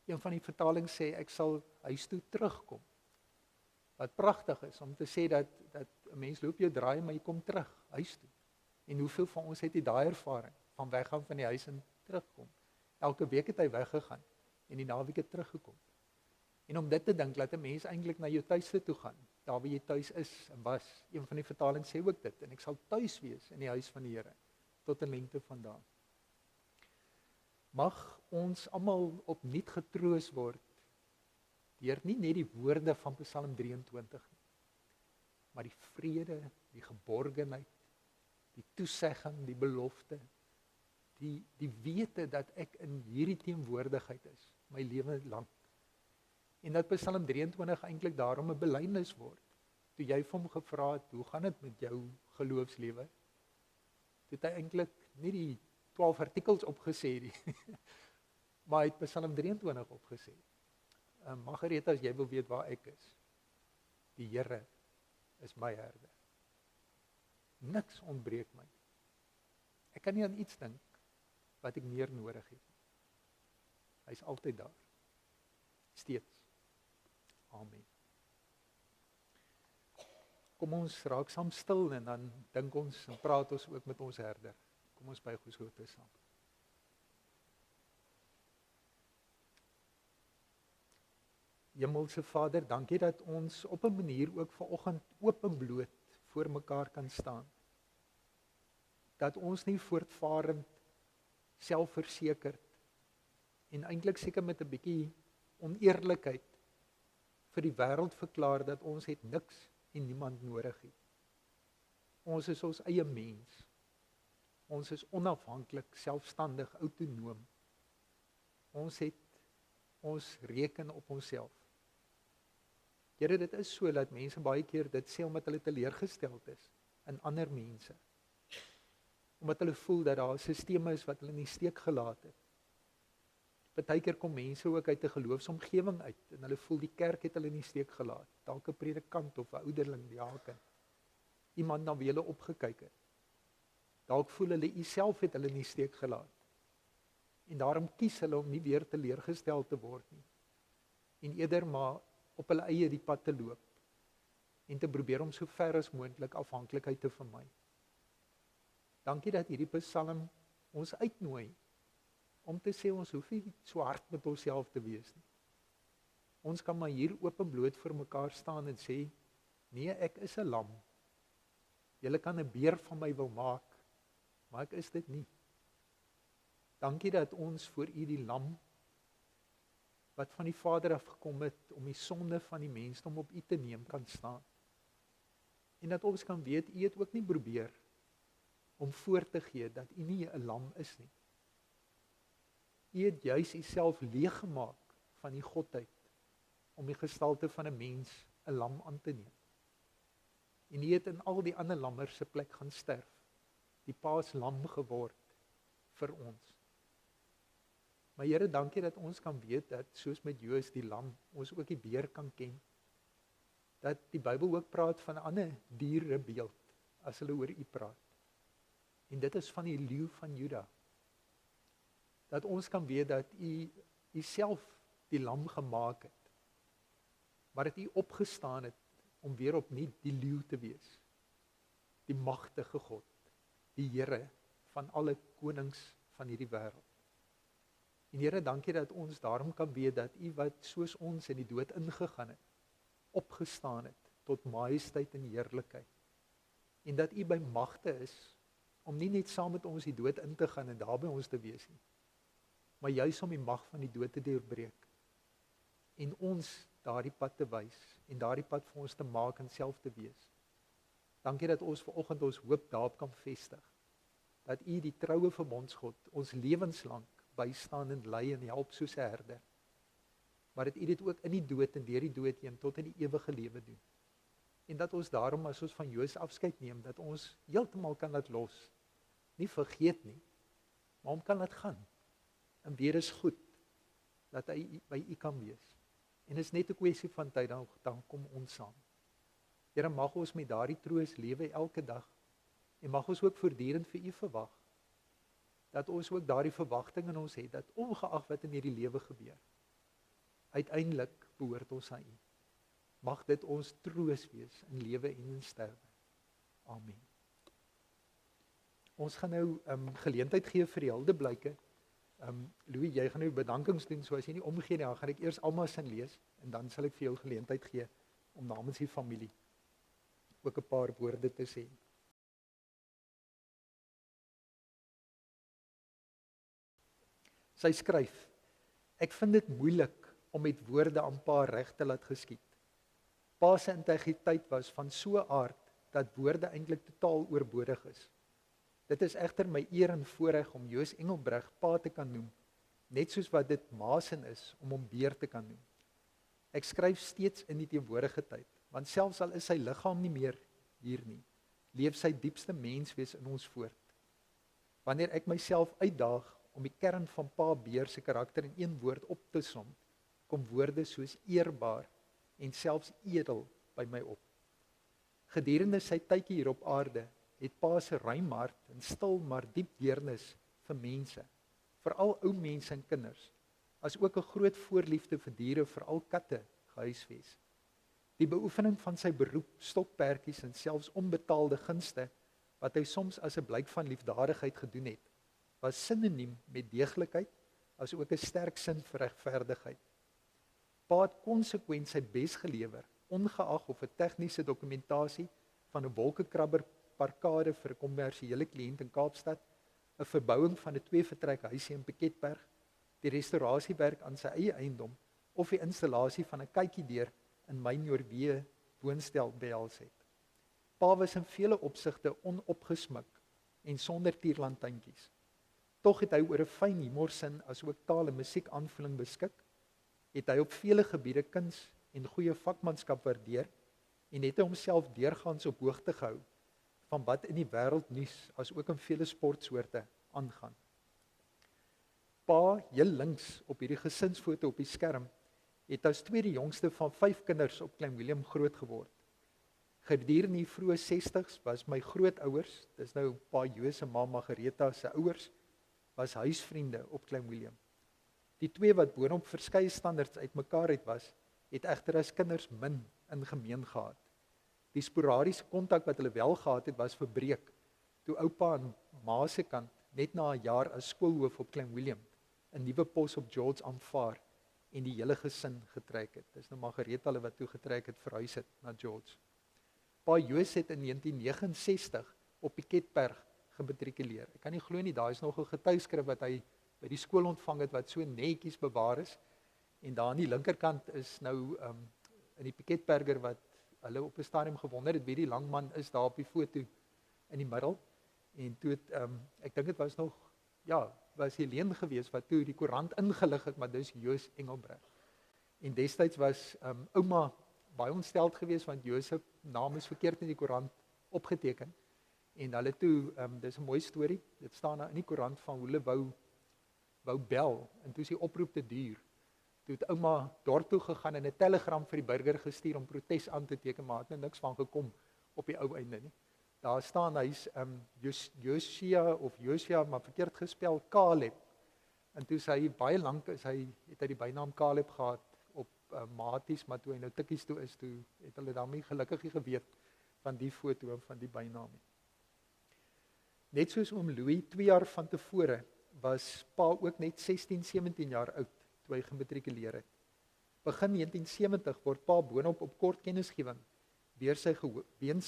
Een van die vertalings sê, ek sal huis toe terugkom. Wat pragtig is, om te sê dat 'n mens loop jou draai, maar jy kom terug, huis toe. En hoeveel van ons het daai ervaring, van weggaan van die huis en terugkom. Elke week het hy weggegaan, en die naweek het teruggekom. En om dit te dink, laat 'n mens eintlik na jou tuiste toe gaan, daar waar jy tuis is en was. Een van die vertalings sê ook dit, en ek sal tuis wees in die huis van die Here, tot 'n lengte van dae. Mag ons almal opnuut getroos word, deur nie net die woorde van Psalm 23 nie, maar die vrede, die geborgenheid, die toesegging, die belofte, die wete dat ek in hierdie teenwoordigheid is, my lewe lank. En dat Psalm 23 eintlik daarom 'n belydenis word. Toe jy vir hom gevra het, hoe gaan dit met jou geloofslewe? Toe het hy eintlik nie die 12 artikels opgesê nie, maar hy het Psalm 23 opgesê. Margaretha, as jy wil weet waar ek is, die Here is my herder. Niks ontbreek my. Ek kan nie aan iets dink wat ek meer nodig het. Hy is altyd daar. Steeds. Amen. Kom ons raak saam stil en dan dink ons en praat ons ook met ons herder. Kom ons buig ons hoofde saam. Hemelse Vader, dankie dat ons op 'n manier ook vanoggend oop en bloot voor mekaar kan staan. Dat ons nie voortvarend, selfversekerd en eintlik seker met 'n bietjie oneerlikheid vir die wêreld verklaar dat ons het niks en niemand nodig het. Ons is ons eie mens. Ons is onafhanklik, selfstandig, autonoom. Ons reken op onsself. Here, dit is so dat mense baie keer dit sê omdat hulle teleurgesteld is in ander mense. Omdat hulle voel dat daar 'n stelsel is wat hulle in die steek gelaat het. Partykeer kom mense ook uit 'n geloofsomgewing uit en hulle voel die kerk het hulle in die steek gelaat. Dalk 'n predikant of 'n ouderling, diaken. Iemand na wie hulle opgekyk het. Dalk voel hulle self het hulle in die steek gelaat. En daarom kies hulle om nie weer teleurgestel te word nie. En eerder maar op hulle eie die pad te loop en te probeer om so ver as moontlik afhanklikheid te vermy. Dankie dat hierdie Psalm ons uitnooi om te sê ons hoef nie so hard met onsself te wees nie. Ons kan maar hier oop en bloot vir mekaar staan en sê, nee, ek is 'n lam. Julle kan 'n beer van my wil maak, maar ek is dit nie. Dankie dat ons voor U die lam wat van die Vader af gekom het om die sonde van die mensdom op U te neem kan staan. En dat ons kan weet, U het ook nie probeer om voor te gee dat U nie 'n lam is nie. U het juis Uself leeggemaak van die godheid om die gestalte van 'n mens, 'n lam aan te neem. En U het in al die ander lammers se plek gaan sterf, die paaslam geword vir ons. Maar Here, dankie dat ons kan weet dat soos met Joos die lam, ons ook die beer kan ken. Dat die Bybel ook praat van 'n ander dierebeeld as hulle oor U praat. En dit is van die leeu van Juda. Dat ons kan weet dat U self die lam gemaak het. Maar dat U opgestaan het om weer opnuut die leeu te wees. Die magtige God, die Here van alle konings van hierdie wêreld. En Here, dankie dat ons daarom kan weet dat U wat soos ons in die dood ingegaan het, opgestaan het tot majesteit en heerlikheid. En dat U by magte is om nie net saam met ons die dood in te gaan en daar by ons te wees nie, maar juis om die mag van die dood te deurbreek. En ons daardie pad te wys en daardie pad vir ons te maak en self te wees. Dankie dat ons vanoggend ons hoop daarop kan vestig. Dat U die troue verbondsgod ons lewenslank bystaan en lei en help soos 'n herder. Maar dat U dit ook in die dood en deur die dood heen tot in die ewige lewe doen. En dat ons daarom as ons van Joos afskeid neem, dat ons heeltemal kan laat los. Nie vergeet nie, maar om kan laat gaan. En weer is goed dat hy by U kan wees. En is net 'n kwessie van tyd, dan kom ons saam. Here, mag ons met daardie troos lewe elke dag. En mag ons ook voortdurend vir U verwag. Dat ons ook daardie verwagting in ons het, dat ongeag wat in hierdie lewe gebeur, uiteindelik behoort ons aan U. Mag dit ons troos wees in lewe en in sterwe. Amen. Ons gaan nou geleentheid gee vir die Hildeblyke. Louis, jy gaan nou bedankings doen, so as jy nie omgee nie, dan gaan ek eers almal sin lees, en dan sal ek vir jou geleentheid gee om namens die familie ook 'n paar woorde te sê. Sy skryf, ek vind dit moeilik om met woorde aan pa reg te laat geskied. Pa se integriteit was van so 'n aard dat woorde eintlik totaal oorbodig is. Dit is egter my eer en voorreg om Joos Engelbreg pa te kan noem, net soos wat dit maasin is om hom beer te kan noem. Ek skryf steeds in die teenwoordige tyd, want selfs al is sy liggaam nie meer hier nie, leef sy diepste menswees in ons voort. Wanneer ek myself uitdaag om die kern van pa Beer se karakter in een woord op te som, kom woorde soos eerbaar en selfs edel by my op. Gedurende sy tydjie hier op aarde, het pa se ruim hart en stil maar diep deernis vir mense, veral ou mense en kinders, as ook 'n groot voorliefde vir diere, veral katte, gehuisves. Die beoefening van sy beroep, stokperdjies en selfs onbetaalde gunste, wat hy soms as 'n blyk van liefdadigheid gedoen het, was sinoniem met deeglikheid, as ook 'n sterk sin vir regverdigheid. Pa het konsekwent sy bes gelewer, ongeag of 'n tegniese dokumentasie van 'n wolkekrabber parkade vir 'n kommersiële kliënt in Kaapstad, 'n verbouing van 'n 2-vertrek huisie in Piketberg, die restaurasiewerk aan sy eie eiendom of die installasie van 'n kykiedeur in my Noordwee woonstel behels het. Pa was in vele opsigte onopgesmik en sonder tierlantynkies. Tog het hy oor 'n fyn humorsin as ook taal en musiek aanvulling beskik, het hy op vele gebiede kuns en goeie vakmanskap waardeer en het hy homself deurgaans op hoogte gehou van wat in die wêreldnuus as ook in vele sportsoorte aangaan. Pa, heel links op hierdie gesinsfoto op die skerm, het as tweede jongste van 5 kinders op Klein Willem groot geword. Gedurende die vroeë 60's was my grootouers, dis nou pa Joos en ma Margaretha se ouers, was huisvriende op Klein Willem. Die twee wat boonop verskeie standaards uitmekaar was, het egter as kinders min in gemeen gehad. Die sporadiese kontak wat hulle wel gehad het, was verbreek, toe oupa en ma se kant net na 'n jaar as skoolhoof op Klein Willem 'n nuwe pos op George aanvaar en die hele gesin getrek het. Dis nou Margaretha hulle wat toe getrek het, verhuis het na George. Pa Joos het in 1969 op Piketberg gematrikuleer. Ek kan nie glo nie, daar is nog 'n getuieskrif wat hy by die skool ontvang het, wat so netjies bewaar is. En daar aan die linkerkant is nou in die Piketberger wat hulle op 'n stadium gewonder het wie die lang man is daar op die foto in die middel. En toe het, ek dink dit was nog, was Helene gewees wat toe die koerant ingelig het, maar dis Joos Engelbreg. En destyds was ouma baie ontsteld geweest want Joos se naam is verkeerd in die koerant opgeteken. En hulle toe, dis 'n mooi storie, dit staan daar in die koerant van hoe hulle wou bel, en toe is die oproep te duur. Toe het ouma dorp toe gegaan en 'n telegram vir die burger gestuur om protes aan te teken, maar het niks van gekom op die ou einde nie. Daar staan hy's Josia, maar verkeerd gespel, Caleb. En toe sê hy baie lank het hy die bynaam Caleb gehad op Maties, maar toe hy nou tikkies toe is, toe het hulle daarmee gelukkig nie geweet van die foto en van die bynaam nie. Net soos oom Louis 2 jaar van tevore was pa ook net 16, 17 jaar oud toe hy gematrikuleer het. Begin 1970 word pa boonop op kort kennisgewing weens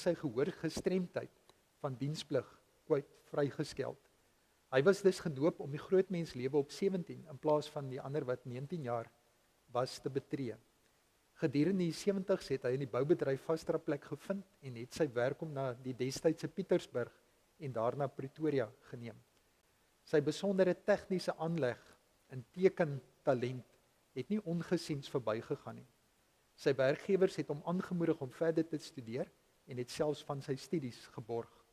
sy gehoorgestremdheid van diensplig kwyt vrygeskeld. Hy was dus genoop om die grootmenslewe op 17 in plaas van die ander wat 19 jaar was te betree. Gedurende die 70's het hy in die boubedryf vasdra plek gevind en het sy werk om na die destydse Pietersburg en daarna Pretoria geneem. Sy besondere tegniese aanleg en tekentalent het nie ongesiens verbygegaan nie. Sy werkgewers het hom aangemoedig om verder te studeer en het selfs van sy studies geborg.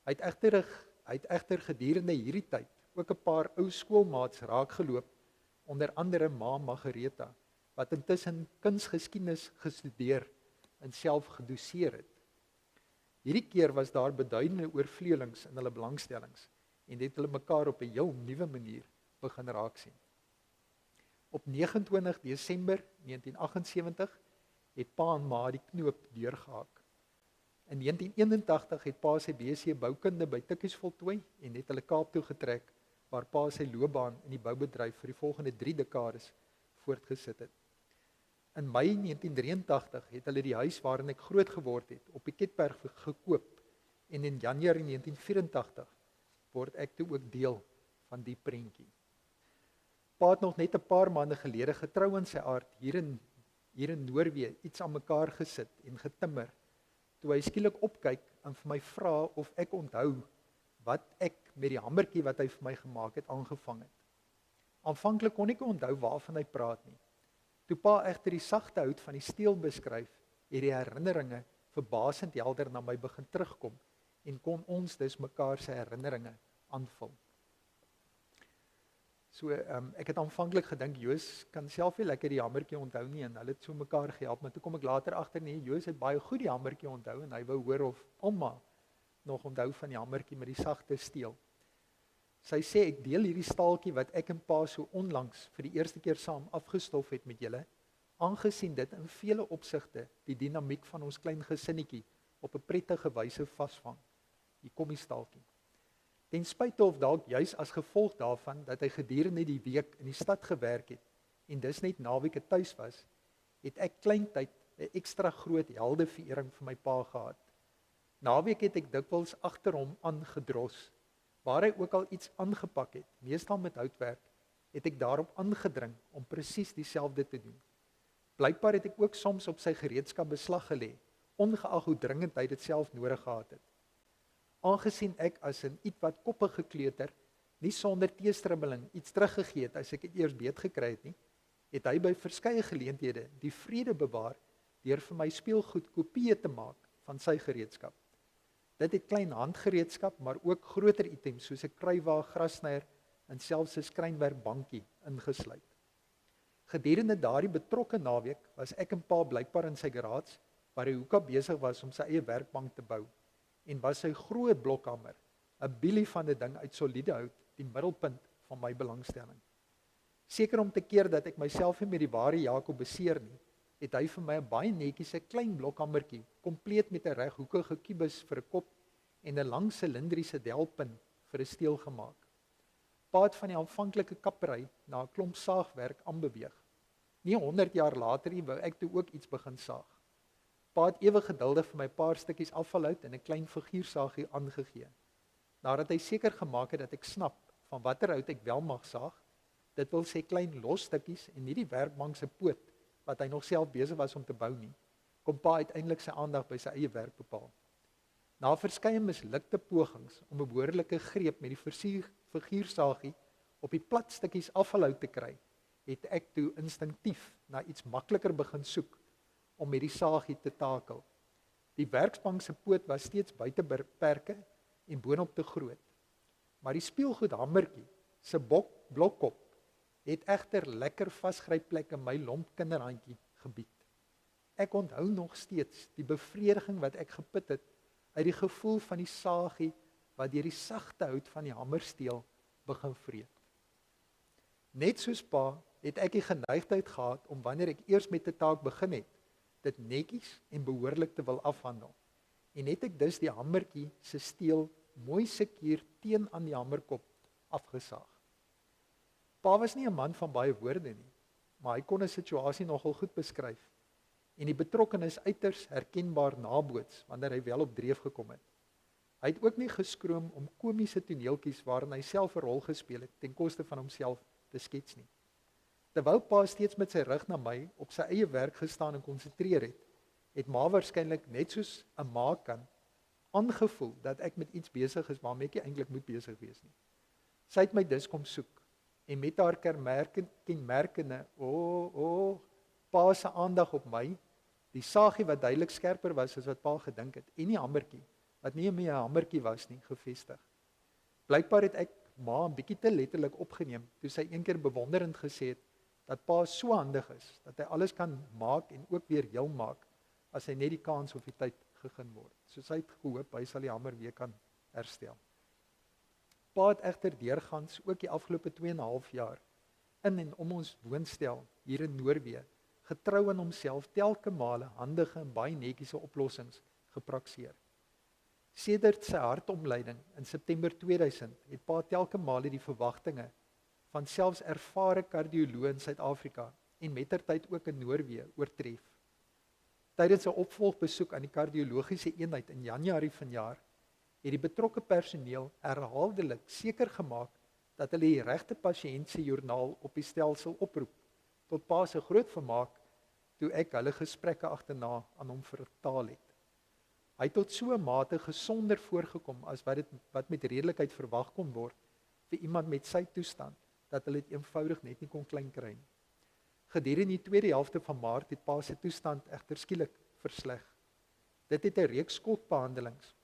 Hy het egter gedurende hierdie tyd ook 'n paar ou skoolmaats raakgeloop, onder andere ma Margaretha, wat intussen kunsgeskiedenis gestudeer en self gedoseer het. Hierdie keer was daar beduidende oorvleelings in hulle belangstellings en het hulle mekaar op 'n heel nuwe manier begin raak sien. Op 29 Desember 1978 het pa en ma die knoop deurgehaak. In 1981 het pa sy BSc boukunde by Tikkies voltooi en het hulle Kaap toe getrek, waar pa sy loopbaan in die boubedryf vir die volgende 3 dekades voortgesit het. In Mei 1983 het hulle die huis waarin ek groot geword het, op Piketberg gekoop en in Januarie 1984 word ek toe ook deel van die prentjie. Pa het nog net 'n paar maande gelede getrou in sy aard hier in Noorwee iets aan mekaar gesit en getimmer, toe hy skielik opkyk en vir my vra of ek onthou wat ek met die hamertjie wat hy vir my gemaak het aangevang het. Aanvanklik kon ek nie onthou waarvan hy praat nie. Toe pa egter die sagte hout van die steel beskryf, het die herinneringe verbasend helder na my begin terugkom en kon ons dus mekaar se herinneringe aanvul. So ek het aanvanklik gedink Joos kan self nie lekker die hamertjie onthou nie en hulle het so mekaar gehelp, maar toe kom ek later agter nee, Joos het baie goed die hamertjie onthou en hy wou hoor of ouma nog onthou van die hamertjie met die sagte steel. Sy sê ek deel hierdie staaltjie wat ek en pa so onlangs vir die eerste keer saam afgestof het met julle, aangesien dit in vele opsigte die dinamiek van ons klein gesinnetjie op 'n prettige wyse vasvang. Hier kom die staaltjie. Ten spyte of dalk juis as gevolg daarvan dat hy gedurende die week in die stad gewerk het en dus net naweke tuis was, het ek kleintyd 'n ekstra groot heldeverering vir my pa gehad. Naweek het ek dikwels agter hom aangedros. Waar hy ook al iets aangepak het, meestal met houtwerk, het ek daarop aangedring om presies dieselfde te doen. Blykbaar het ek ook soms op sy gereedskap beslag gelê, ongeag hoe dringend hy dit self nodig gehad het. Aangesien ek as 'n ietwat koppige kleuter nie sonder teestribbeling iets teruggegee het as ek dit eers beet gekry het nie, het hy by verskeie geleenthede die vrede bewaar deur vir my speelgoed kopieë te maak van sy gereedskap. Dit het klein handgereedskap, maar ook groter items soos 'n kruiwa, grassnyer en selfs 'n skrynwerkbankie ingesluit. Gedurende daardie betrokke naweek was ek en pa blykbaar in sy garage waar hy hoekap besig was om sy eie werkbank te bou en was sy groot blokhamer, 'n bielie van 'n ding uit soliede hout, die middelpunt van my belangstelling. Seker om te keer dat ek myself nie met die ware Jakob beseer nie, het hy vir my 'n baie netjiese klein blokhamertjie, kompleet met 'n reghoekige kubus vir 'n kop en 'n lang silindriese delpin vir 'n steel gemaak. Pa het van die aanvanklike kappery na 'n klomp saagwerk aanbeweeg. Nie 100 jaar later nie wou ek toe ook iets begin saag. Pa het ewe geduldig vir my paar stukkies afvalhout en 'n klein figuursaagie aangegee. Nadat hy seker gemaak het dat ek snap van watter hout ek wel mag saag, dit wil sê klein los stukkies en nie die werkbank se poot wat hy nog self besig was om te bou nie, kom pa uiteindelik sy aandag by sy eie werk bepaal. Na verskeie mislukte pogings om 'n behoorlike greep met die figuursaagie op die plat stukkies afvalhout te kry, het ek toe instinktief na iets makliker begin soek om met die saagie te takel. Die werksbank se poot was steeds buite perke en boonop te groot. Maar die speelgoedhamertjie se blokkop het egter lekker vasgrypplek in my lomp kinderhandjie gebied. Ek onthou nog steeds die bevrediging wat ek geput het uit die gevoel van die saagie wat deur die sagte hout van die hamersteel begin vreet. Net soos pa het ek die geneigtheid gehad om wanneer ek eers met 'n taak begin het, dit netjies en behoorlik te wil afhandel. En het ek dus die hamertjie se steel mooi sekuur teen aan die hamerkop afgesaag. Pa was nie 'n man van baie woorde nie, maar hy kon 'n situasie nogal goed beskryf en die betrokkenes uiters herkenbaar naboots wanneer hy wel op dreef gekom het. Hy het ook nie geskroom om komiese toneeltjies waarin hy self 'n rol gespeel het ten koste van homself te skets nie. Terwyl pa steeds met sy rug na my op sy eie werk gestaan en konsentreer het ma waarskynlik net soos 'n ma kan aangevoel dat ek met iets besig is waarmee ek eintlik moet besig wees nie. Sy het my dus kom soek en met haar kenmerkende pa se aandag op my, die saagie wat duidelik skerper was as wat pa gedink het en die hamertjie wat nie meer 'n hamertjie was nie, gevestig. Blykbaar het ek ma 'n bietjie te letterlik opgeneem toe sy eendag bewonderend gesê het dat pa so handig is dat hy alles kan maak en ook weer heel maak as hy net die kans of die tyd gegee word. Soos hy het gehoop hy sal die hamer weer kan herstel. Pa het egter deurgangs ook die afgelope 2,5 jaar in en om ons woonstel hier in Noorwe getrou aan homself telke male handige en baie netjiese oplossings gepraktiseer. Sedert sy hartomleiding in September 2000 het pa telke male die verwagtinge van selfs ervare kardioloë in Suid-Afrika en mettertyd ook in Noorwe oortref. Tydens 'n opvolgbesoek aan die kardiologiese eenheid in Januarie vanjaar het die betrokke personeel herhaaldelik seker gemaak dat hulle die regte pasiënt se joernaal op die stelsel oproep, tot pa se groot vermaak toe ek hulle gesprekke agterna aan hom vertaal het. Hy het tot so 'n mate gesonder voorgekom as wat met redelikheid verwag kon word vir iemand met sy toestand, dat hulle dit eenvoudig net nie kon klein kry nie. Gedurende die tweede helfte van Maart het pa se toestand egter skielik versleg. Dit het 'n reeks skokbehandelings,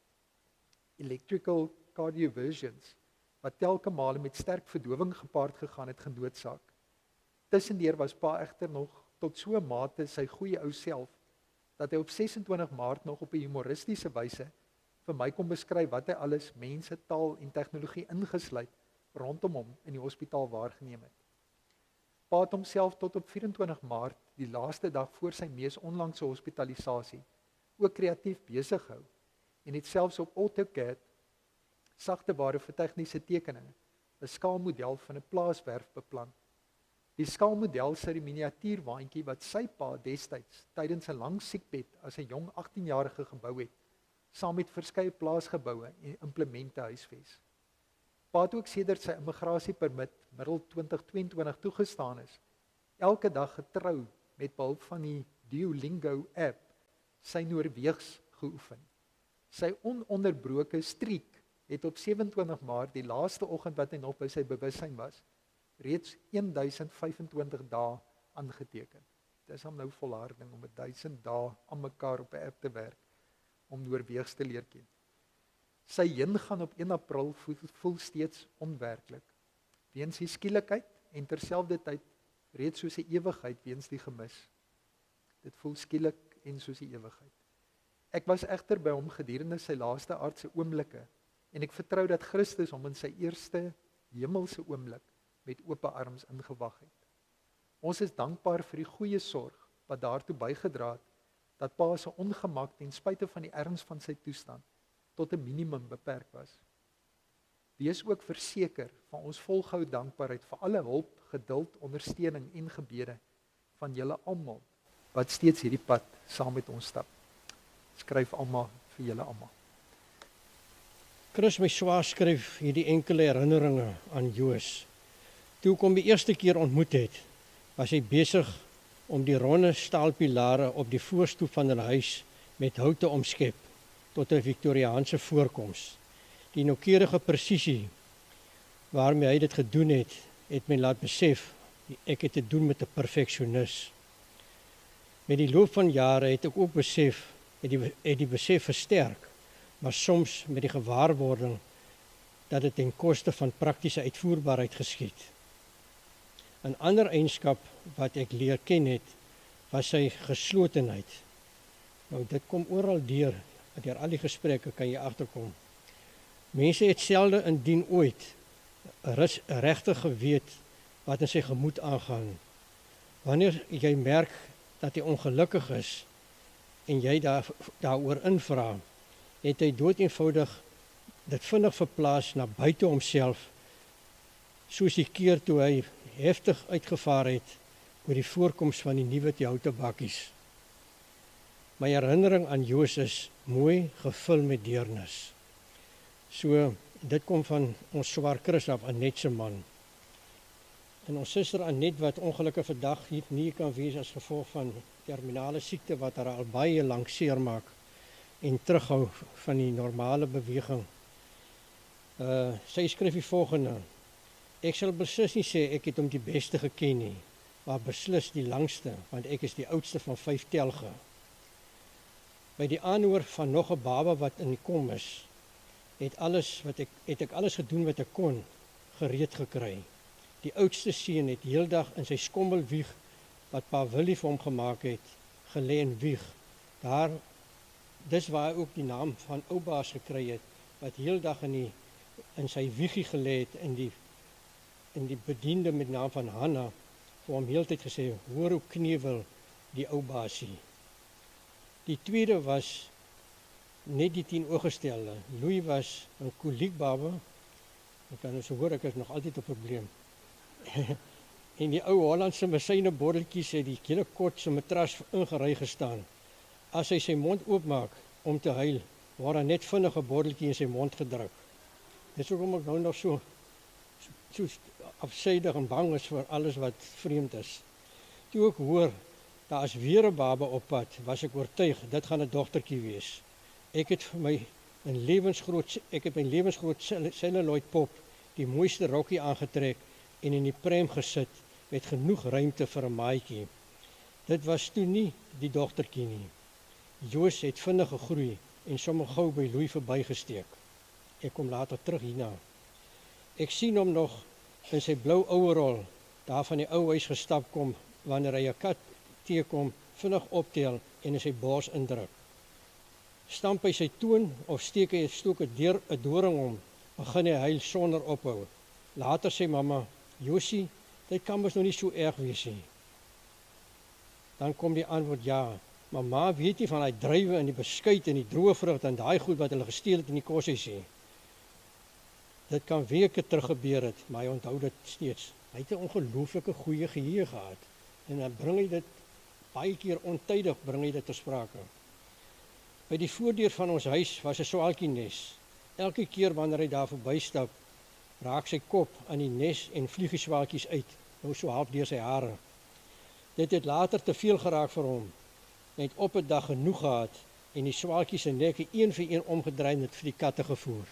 electrical cardioversions, wat telke male met sterk verdowing gepaard gegaan het, genoodsaak. Tussendeur was pa egter nog tot so 'n mate sy goeie ou self, dat hy op 26 Maart nog op 'n humoristiese wyse vir my kon beskryf wat hy alles mense, taal en tegnologie ingesluit rondom hom in die hospitaal waargeneem het. Pa het homself tot op 24 Maart, die laaste dag voor sy mees onlangse hospitalisasie, ook kreatief besig gehou en het selfs op AutoCAD, sagte ware vir tegniese tekeninge, 'n skaalmodel van 'n plaaswerf beplan. Die skaalmodel sê die miniatuurwaandjie wat sy pa destyds tydens 'n lang siekbed as 'n jong 18-jarige gebou het, saam met verskeie plaasgeboue en implemente huisves. Pa het ook sedert sy immigrasiepermit middel 2022 toegestaan is, elke dag getrou met behulp van die Duolingo app sy Noorweegs geoefen. Sy ononderbroke streak het op 27 Maart, die laaste oggend wat hy nog by sy bewussyn was, reeds 1025 dae aangeteken. Dit is hom nou volharding om 1000 dae aan mekaar op 'n app te werk om Noorweegs te leer ken. Sy heengaan op 1 April voel steeds onwerklik, weens die skielikheid en terselfdertyd reeds soos 'n ewigheid weens die gemis. Dit voel skielik en soos 'n ewigheid. Ek was egter by hom gedurende sy laaste aardse oomblikke en ek vertrou dat Christus hom in sy eerste hemelse oomblik met oop arms ingewag het. Ons is dankbaar vir die goeie sorg wat daartoe bygedra het dat pa se ongemak ten spyte van die erns van sy toestand tot 'n minimum beperk was. Wees ook verseker van ons volgehou dankbaarheid vir alle hulp, geduld, ondersteuning en gebede van julle almal wat steeds hierdie pad saam met ons stap. Skryf almal vir julle almal. Chris, my swaar skryf hierdie enkele herinneringe aan Joos. Toe ek hom die eerste keer ontmoet het, was hy besig om die ronde staalpilare op die voorstoep van hulle huis met hout te omskep tot 'n Victoriaanse voorkoms. Die noukeurige presisie waarmee hy dit gedoen het my laat besef ek het te doen met 'n perfeksionis. Met die loop van jare het ek ook besef, het die besef versterk, maar soms met die gewaarwording dat dit ten koste van praktiese uitvoerbaarheid geskied. 'n ander eienskap wat ek leer ken het, was sy geslotenheid. Nou dit kom oral deur al die gesprekke kan jy agterkom. Mense het selde indien ooit regtig geweet wat in sy gemoed aangaan. Wanneer jy merk dat hy ongelukkig is en jy daaroor invra, het hy doodeenvoudig dit vinnig verplaas na buite homself, soos die keer toe hy heftig uitgevaar het oor die voorkoms van die nuwe houte bakkies. My herinnering aan Joos is mooi gevul met deernis. So, dit kom van ons swaar Chris af, Annette se man. En ons suster Annette wat ongelukkig vandag nie kan wees as gevolg van terminale siekte wat haar al baie lank seermaak en terughou van die normale beweging. Sy skryf die volgende: ek sal beslis nie sê ek het hom die beste geken nie, maar beslis die langste, want ek is die oudste van 5 telge. By die aanhoor van nog 'n baba wat in die kom is, het ek alles gedoen wat ek kon, gereed gekry. Die oudste seun het heeldag in sy skommelwieg wat pa Willie vir hom gemaak het, gelê en wieg. Dis waar hy ook die naam van oubaas gekry het, wat heeldag in sy wiegie gelê het, en die bediende met naam van Hanna vir hom heeltyd gesê, hoor hoe knevel die oubaasie. Die tweede was net die teenoorgestelde. Louis was 'n koliekbaba. Ek kan so hoor, ek is nog altyd 'n probleem. En die ou Hollandse medisyne botteltjies het die hele kot se matras ingery gestaan. As hy sy mond oopmaak om te huil, word daar net vinnig 'n botteltjie in sy mond gedruk. Dit is hoekom ek nou nog so afsydig en bang is vir alles wat vreemd is. Toe ek hoor, daar is weer 'n baba op pad, was ek oortuig, dit gaan 'n dogtertjie wees. Ek het my lewensgroot celluloid pop, die mooiste rokkie aangetrek en in die pram gesit met genoeg ruimte vir 'n maatjie. Dit was toe nie die dogtertjie nie. Joos het vinnig gegroei en sommer gou by Louis verbygesteek. Ek kom later terug hierna. Ek sien hom nog in sy blou overall daar van die ou huis gestap kom wanneer hy 'n kat teekom, vinnig optel en in sy bors indruk. Stamp hy sy toon of steek hy 'n doring om, begin hy huil sonder ophou. Later sê mamma, Josie, dit kan mos nog nie so erg wees nie. Dan kom die antwoord ja, maar ma weet nie van daai druiwe en die beskuit en die droë vrugte en daai goed wat hulle gesteel het in die koshuis nie. Dit kan weke terug gebeur het, maar hy onthou dit steeds Hy het 'n ongelooflike goeie geheue gehad en dan bring hy dit baie keer ontydig bring hy dit ter sprake. By die voordeur van ons huis was 'n swaalkienes. Elke keer wanneer hy daar verbystap, raak sy kop aan die nes en vlieg die swaalkies uit, nou so half deur sy hare. Dit het later te veel geraak vir hom. Hy het op 'n dag genoeg gehad en die swaalkies se nekke een vir een omgedraai en dit vir die katte gevoer.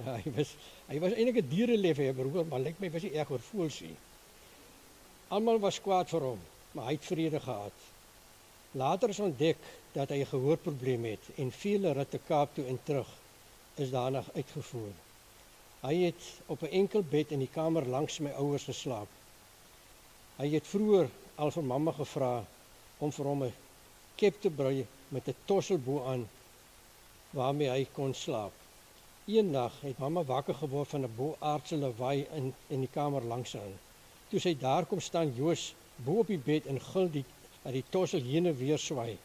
Ja, hy was eintlik 'n diereliefhebber, hoor, maar lyk my was hy erg oor voëls nie. Almal was kwaad vir hom, maar hy het vrede gehad. Later is ontdek dat hy 'n gehoorprobleem het en vele ritte Kaap toe en terug is daarna uitgevoer. Hy het op 'n enkel bed in die kamer langs my ouers geslaap. Hy het vroeër al vir mamma gevra om vir hom 'n kep te brei met 'n tossel bo aan waarmee hy kon slaap. Eendag het mamma wakker geword van 'n boaardse lawaai in die kamer langs aan. Toe sy daar kom staan Joos bo op die bed en gil dat die tossel heen en weer swaai.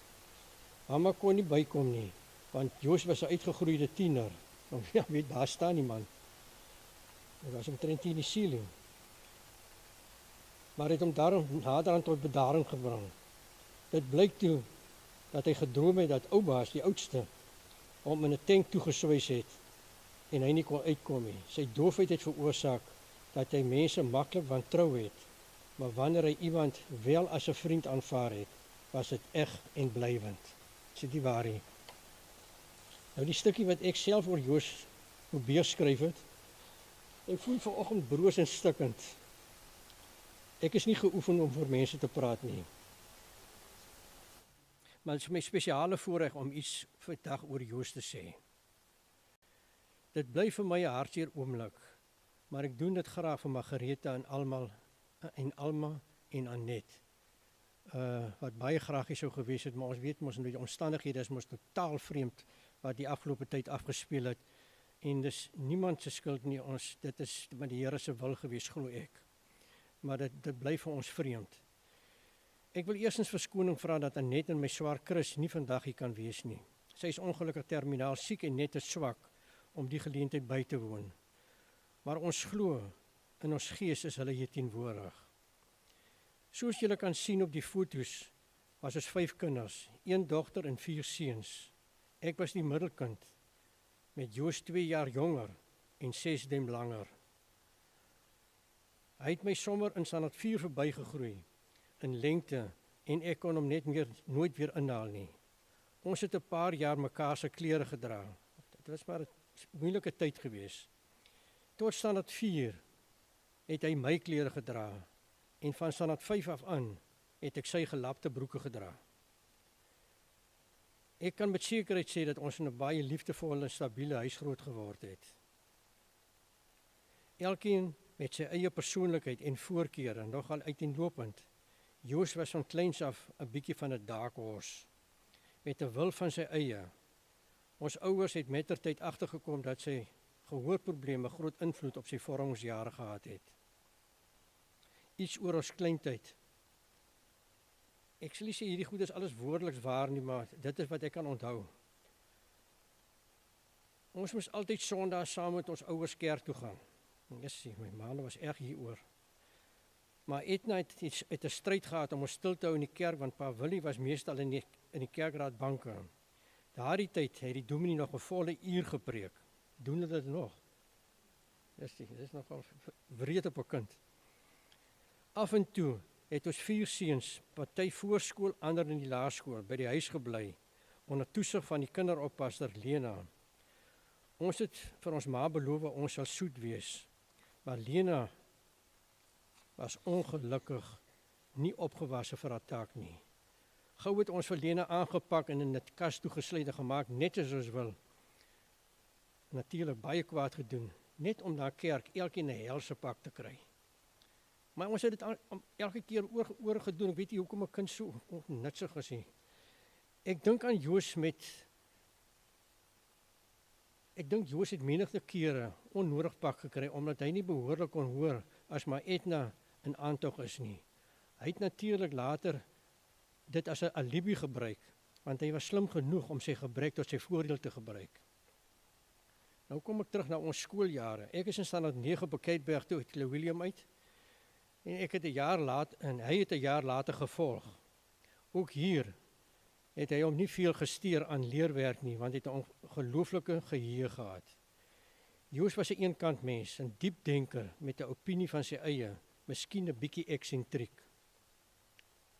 Mamma kon nie bykom nie, want Joos was 'n uitgegroeide tiener. Ja, weet, daar staan die man. Hy was omtrent in die ceiling. Maar het hom daarom naderhand tot bedaring gebring. Dit blyk toe dat hy gedroom het dat oubaas, die oudste, hom in 'n tank toegeswys het en hy nie kon uitkom nie. Sy doofheid het veroorsaak dat hy mense maklik wantrou het, maar wanneer hy iemand wel as 'n vriend aanvaar het, was dit eg en blywend. Dis die waarheid. Nou die stukkie wat ek self oor Joos probeer skryf het, ek voel vanoggend broos en stikkend. Ek is nie geoefen om voor mense te praat nie. Maar het is my spesiale voorreg om iets vandag oor Joos te sê. Dit bly vir my 'n hartseer oomblik, maar ek doen dit graag vir Margaretha en Alma en Annette. Wat baie graag hier sou gewees het, maar ons weet mos die omstandighede is mos totaal vreemd wat die afgelope tyd afgespeel het. En dis niemand se skuld nie, dit is met die Here se wil gewees, glo ek. Maar dit bly vir ons vreemd. Ek wil eerstens verskoning vra dat Annette en my swaar Chris nie vandag hier kan wees nie. Sy is ongelukkig terminaal siek en net te swak om die geleentheid by te woon. Maar ons glo, in ons gees is hulle hier teenwoordig. Soos julle kan sien op die foto's, was ons 5 kinders, 1 dogter en 4 seuns. Ek was die middelkind, met Joos 2 jaar jonger en 6 duim langer. Hy het my sommer in standaard 4 verbygegroei, in lengte, en ek kon hom nooit weer inhaal nie. Ons het 'n paar jaar mekaar se klere gedra. Dit was maar 'n moeilike tyd gewees. Tot standaard 4 het hy my klere gedra, en van standaard 5 af aan het ek sy gelapte broeke gedra. Ek kan met sekerheid sê dat ons in 'n baie liefdevolle en stabiele huis groot geword het. Elkeen met sy eie persoonlikheid en voorkeure, nogal uiteenlopend. Joos was van kleins af 'n bietjie van 'n dark horse, met 'n wil van sy eie. Ons ouers het mettertyd agtergekom dat sy gehoorprobleme groot invloed op sy vormingsjare gehad het. Iets oor ons kleintyd. Ek sal nie sê hierdie goed is alles woordeliks waar nie, maar dit is wat ek kan onthou. Ons moes altyd Sondag saam met ons ouers kerk toe gaan. Jessie, my ma was erg hieroor. Maar Edna het 'n stryd gehad om ons stil te hou in die kerk, want Pa Willie was meestal in die kerkraadbanke. Daardie tyd het die dominee nog 'n volle uur gepreek. Doen hulle dit nog? Jessie, dit is nogal wreed op 'n kind. Af en toe het ons 4 seuns, party voorskool, ander in die laerskool, by die huis gebly, onder toesig van die kinderoppasser Lena. Ons het vir ons ma beloof ons sal soet wees, maar Lena was ongelukkig nie opgewasse vir haar taak nie. Gou het ons vir Lena aangepak en in 'n kas toegesluit en gemaak, net soos ons wil. Natuurlik baie kwaad gedoen, net om na kerk elkeen 'n helse pak te kry. Maar ons het dit elke keer oor gedoen. Ek weet nie hoekom 'n kind so nitsig is nie. Ek dink Joos het menige kere onnodig pak gekry, omdat hy nie behoorlik kon hoor as maar Edna in aantog is nie. Hy het natuurlik later dit as 'n alibi gebruik, want hy was slim genoeg om sy gebrek tot sy voordeel te gebruik. Nou kom ek terug na ons skooljare. Ek is in standaard 9 op Keitberg toe uit Clou William uit. En ek het 'n jaar later en hy het 'n jaar later gevolg. Ook hier het hy hom nie veel gesteer aan leerwerk nie, want hy het 'n ongelooflike geheue gehad. Joos was 'n eenkant mens, 'n diep denker met 'n opinie van sy eie, miskien 'n bietjie eksentriek.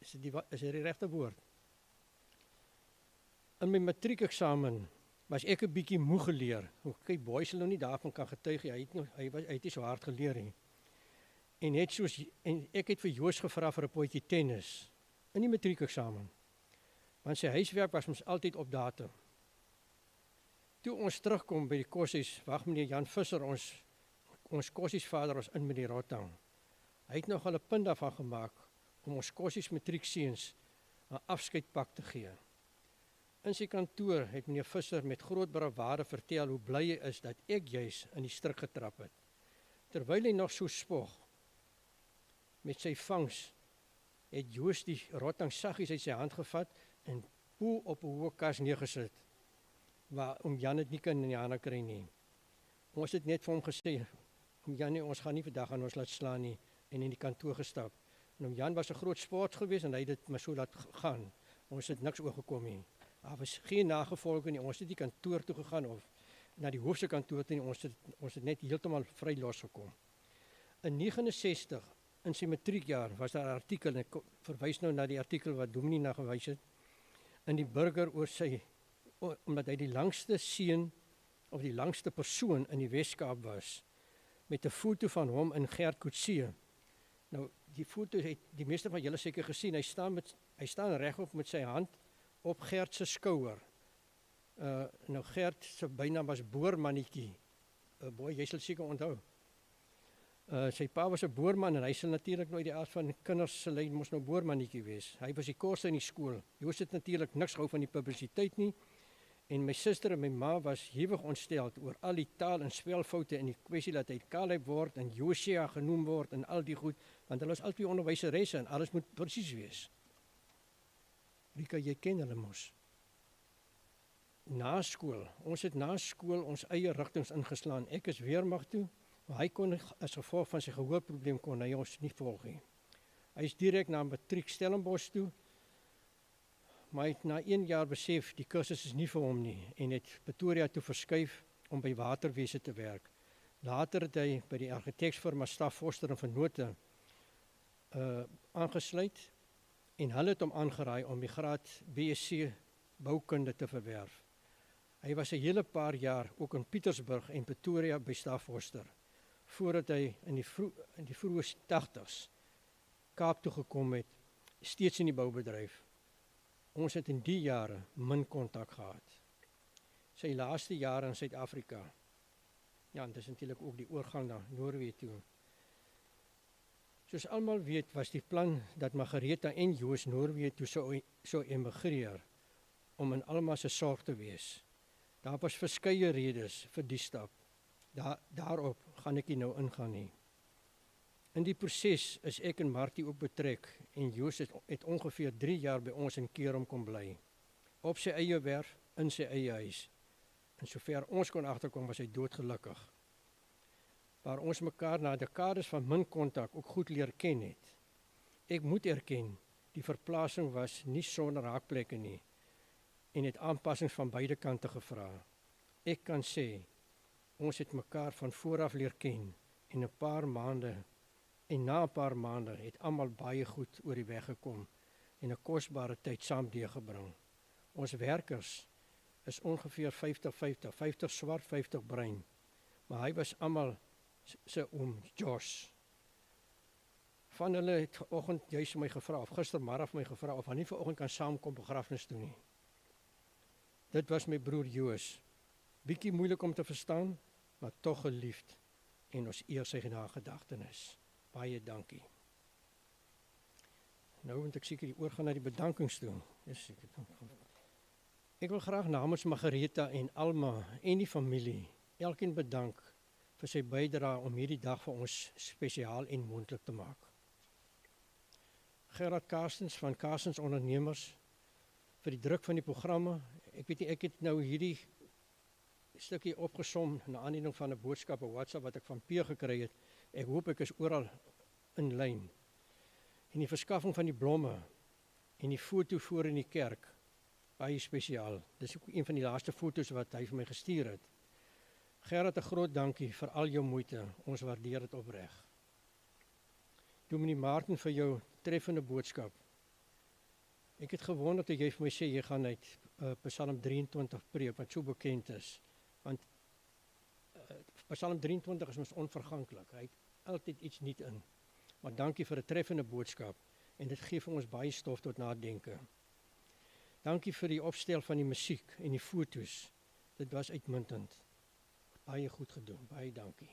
Is dit die regte woord? In my matriekeksamen was ek 'n bietjie moeg geleer. Kyk, boys sal nou nie daarvan kan getuig nie. Hy het nie so hard geleer nie. En ek het vir Joos gevra vir 'n potjie tennis in die matriekeksamen. Want sy huiswerk was ons altyd op datum. Toe ons terugkom by die koshuis, wag meneer Jan Visser, ons koshuisvader ons in met die rotang. Hy het nogal 'n punt daarvan gemaak om ons koshuis matriekseuns 'n afskeidpak te gee. In sy kantoor het meneer Visser met groot bravade vertel hoe bly hy is dat ek juis in die strik getrap het. Terwyl hy nog so spog met sy vangs, het Joos die rotang saggies uit sy hand gevat en poe op 'n hoë kas neergesit, waar Jan het nie kan in die hande kry nie. Ons het net vir hom gesê, Jan, ons gaan nie vandag aan ons laat slaan nie, en in die kantoor gestap. En Jan was 'n groot sport geweest en hy het dit maar so laat gaan. Ons het niks oorgekom nie. Daar was geen nagevolge nie. Ons het die kantoor toe gegaan of na die hoofse kantoor toe. Ons het net heeltemal vry losgekom. In 69, in sy matriekjaar, was daar 'n artikel, en ek verwys nou na die artikel wat Dominee na gewys het, in die Burger oor omdat hy die langste seun of die langste persoon in die Weskaap was, met 'n foto van hom in Gert Coetzee. Nou, die foto het die meeste van julle seker gesien. Hy staan regop met sy hand op Gert se skouer. Nou Gert se bynaam was Boormannetjie. Boy, jy sal seker onthou. Sy pa was 'n boorman en hy sal natuurlik nooit die aard van kinders se lyn mos nou boormannetjie wees. Hy was die kortste in die skool. Joos het natuurlik niks gehou van die publisiteit nie. En my suster en my ma was hewig ontsteld oor al die taal en spelfoute in die kwessie dat hy Caleb word en Josia genoem word en al die goed, want hulle was albei onderwyseresse en alles moet presies wees. Rika, jy ken hulle mos. Na skool, ons het na skool ons eie rigtings ingeslaan. Ek is weermag toe, maar hy kon as gevolg van sy gehoorprobleem kon hy ons nie volg nie. Hy is direk na matriek Stellenbosch toe, maar hy het na 1 jaar besef die kursus is nie vir hom nie en het Pretoria toe verskuif om by waterwese te werk. Later het hy by die argitekfirma Staff Forster en Vennote aangesluit en hulle het hom aangeraai om die graad BSc boukunde te verwerf. Hy was 'n hele paar jaar ook in Pietersburg en Pretoria by Staff Forster, voordat hy in die vroeë 80s Kaap toe gekom het, steeds in die boubedryf. Ons het in die jare min kontak gehad. Sy laaste jare in Suid-Afrika. Ja, en dis natuurlik ook die oorgang na Noorwe toe. Soos almal weet, was die plan dat Margaretha en Joos Noorwe toe sou emigreer om in Alma se sorg te wees. Daar was verskeie redes vir die stap. Daarop gaan ek nie nou ingaan nie. In die proses is ek en Martie ook betrek en Joos het ongeveer 3 jaar by ons in Kerom kom bly. Op sy eie werf, in sy eie huis. En sover ons kon agterkom was hy doodgelukkig. Waar ons mekaar na dekades van min kontak ook goed leer ken het. Ek moet erken, die verplasing was nie sonder haakplekke nie en het aanpassings van beide kante gevra. Ek kan sê, ons het mekaar van vooraf leer ken en na 'n paar maande het almal baie goed oor die weg gekom en 'n kosbare tyd saam deurgebring. Ons werkers is ongeveer 50-50, 50 swart, 50 bruin. Maar hy was almal se oom Josh. Van hulle het vanoggend juis my gevra of gistermiddag my gevra of hy nie vanoggend kan saamkom begrafnis toe nie. Dit was my broer Joos. Bietjie moeilik om te verstaan, maar tog geliefd en ons eer sy nagedagtenis. Baie dankie. Nou moet ek seker die oorgaan na die bedankings toe. Ek wil graag namens Margaretha en Alma en die familie elkeen bedank vir sy bydrae om hierdie dag vir ons spesiaal en moontlik te maak. Gerard Karstens van Karstens Ondernemers vir die druk van die programme. Ek weet nie, ek het nou hierdie stukkie opgesom na aanleiding van 'n boodskap op WhatsApp wat ek van P gekry het. Ek hoop ek is oral in lyn. En die verskaffing van die blomme en die foto voor in die kerk, baie spesiaal. Dis ook een van die laaste foto's wat hy vir my gestuur het. Gerard, 'n groot dankie vir al jou moeite. Ons waardeer dit opreg. Dominee Martin, vir jou treffende boodskap. Ek het gewonder dat jy vir my sê jy gaan uit Psalm 23 preek wat so bekend is. Want Psalm 23 is ons onverganklik. Hy het altyd iets nuut in. Maar dankie vir 'n treffende boodskap en dit gee vir ons baie stof tot nadenke. Dankie vir die opstel van die musiek en die foto's. Dit was uitmuntend. Baie goed gedoen. Baie dankie.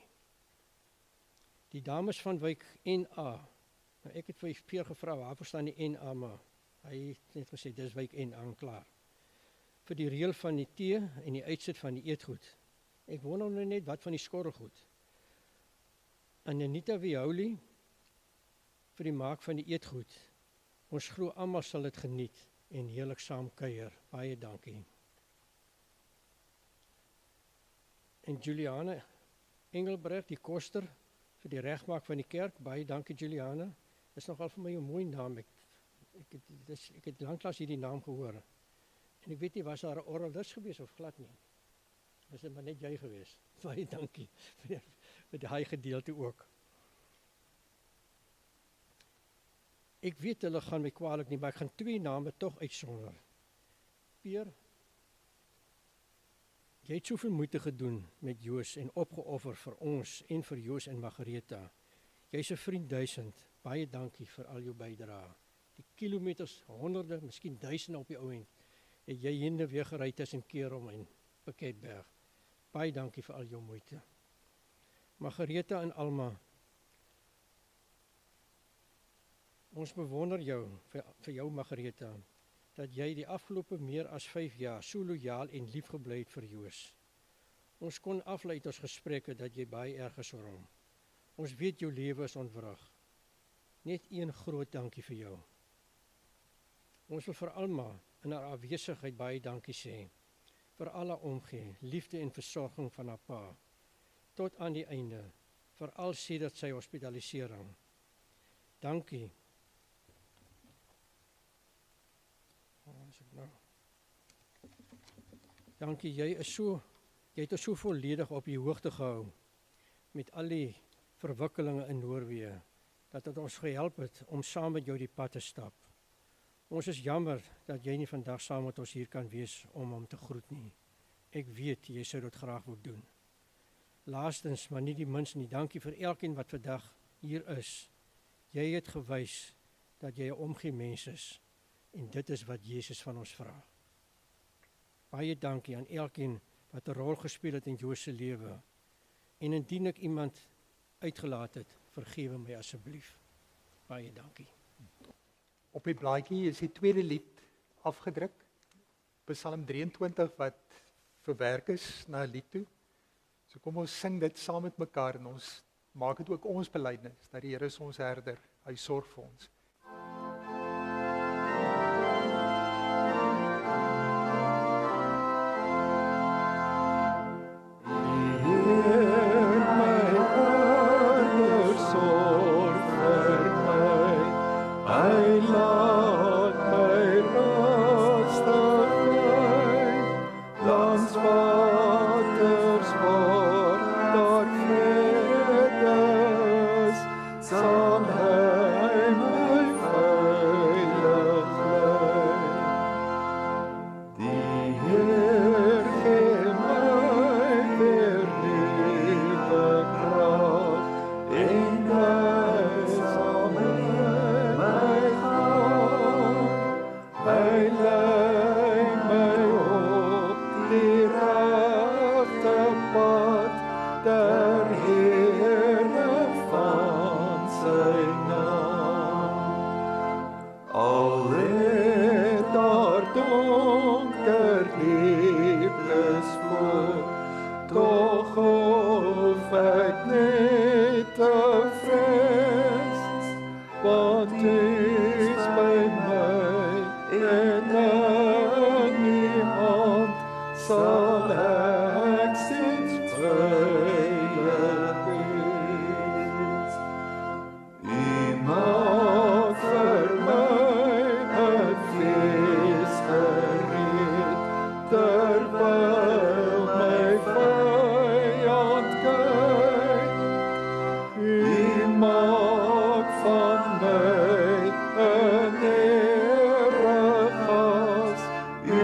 Die dames van wijk 1A. Nou, ek het vir Pierre gevra, waarvoor staan die NA, maar hy het net gesê, dis wijk 1A en klaar. Vir die reël van die tee en die uitsit van die eetgoed. Ek wonder nou net wat van die skorrelgoed. En Anita Violi, vir die maak van die eetgoed. Ons glo almal sal dit geniet en heerlik saam kuier. Baie dankie. En Juliane Engelbreg, die koster, vir die regmaak van die kerk. Baie dankie Juliane. Dis nogal vir my 'n mooi naam. Ek het lanklaas hierdie naam gehoor. En ek weet nie, was daar 'n orgelis gewees of glad nie. Was dit maar net jy gewees. Baie dankie vir die gedeelte ook. Ek weet hulle gaan my kwaadlik nie, maar ek gaan 2 name tog uitsonder. Pierre, jy het soveel moeite gedoen met Joos en opgeoffer vir ons en vir Joos en Margaretha. Jy's 'n vriend 1000. Baie dankie vir al jou bydrae. Die kilometers, honderde, miskien duisende op die ou end, het jy heen weer gery tussen Kerom en Pakketberg. Baie dankie vir al jou moeite. Margaretha en Alma, ons bewonder jou, vir jou Margaretha, dat jy die afgelope meer as 5 jaar so lojaal en lief gebly het vir Joos. Ons kon aflei uit ons gesprekke dat jy baie erg is oor hom. Ons weet jou lewe is ontwrig. Net een groot dankie vir jou. Ons wil vir Alma in haar afwesigheid baie dankie sê, vir alle omgee, liefde en versorging van haar pa, tot aan die einde, veral sedert sy hospitalisering. Dankie. Dankie, jy het ons so volledig op die hoogte gehou met al die verwikkelinge in Noorwe, dat het ons gehelp het om saam met jou die pad te stap. Ons is jammer dat jy nie vandag saam met ons hier kan wees om hom te groet nie. Ek weet, jy sou dit graag wil doen. Laastens, maar nie die minst nie, dankie vir elkeen wat vandag hier is. Jy het gewys dat jy 'n omgee mens is. En dit is wat Jezus van ons vra. Baie dankie aan elkeen wat 'n rol gespeel het in Joos se lewe. En indien ek iemand uitgelaat het, vergewe my asseblief. Baie dankie. Op die blaadjie is die tweede lied afgedruk. Psalm 23 wat verwerk is na 'n lied toe. So kom ons sing dit saam met mekaar en ons maak dit ook ons belydenis dat die Here is ons herder. Hy sorg vir ons. Sal ek terwyl my vyand kyk. U maak van my 'n eregas. U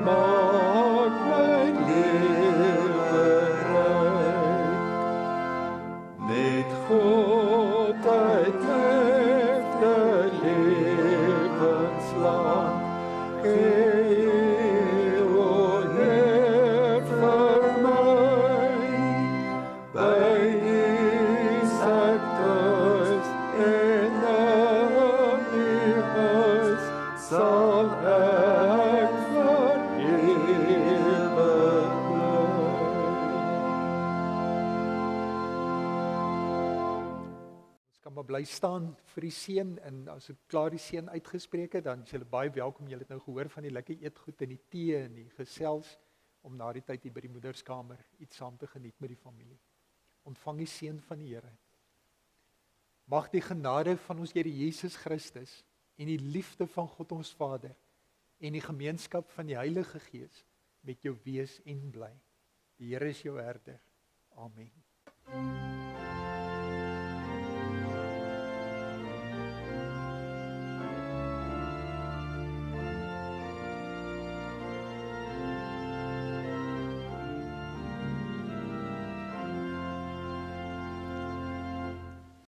maak my lewe ryk. Met God uit liefde lewenslang. Gee o Heer vir my. By U is ek thuis en in U huis sal ek vir ewig bly. Ons kan maar bly staan vir die seën en as ek klaar die seën uitgespreek het, dan is julle baie welkom. Julle het nou gehoor van die lekker eetgoed en die tee en die gesels om na die tyd hier by die moederskamer iets saam te geniet met die familie. Ontvang die seën van die Here. Mag die genade van ons Here Jesus Christus en die liefde van God ons Vader en die gemeenskap van die Heilige Gees met jou wees en bly. Die Here is jou herder. Amen.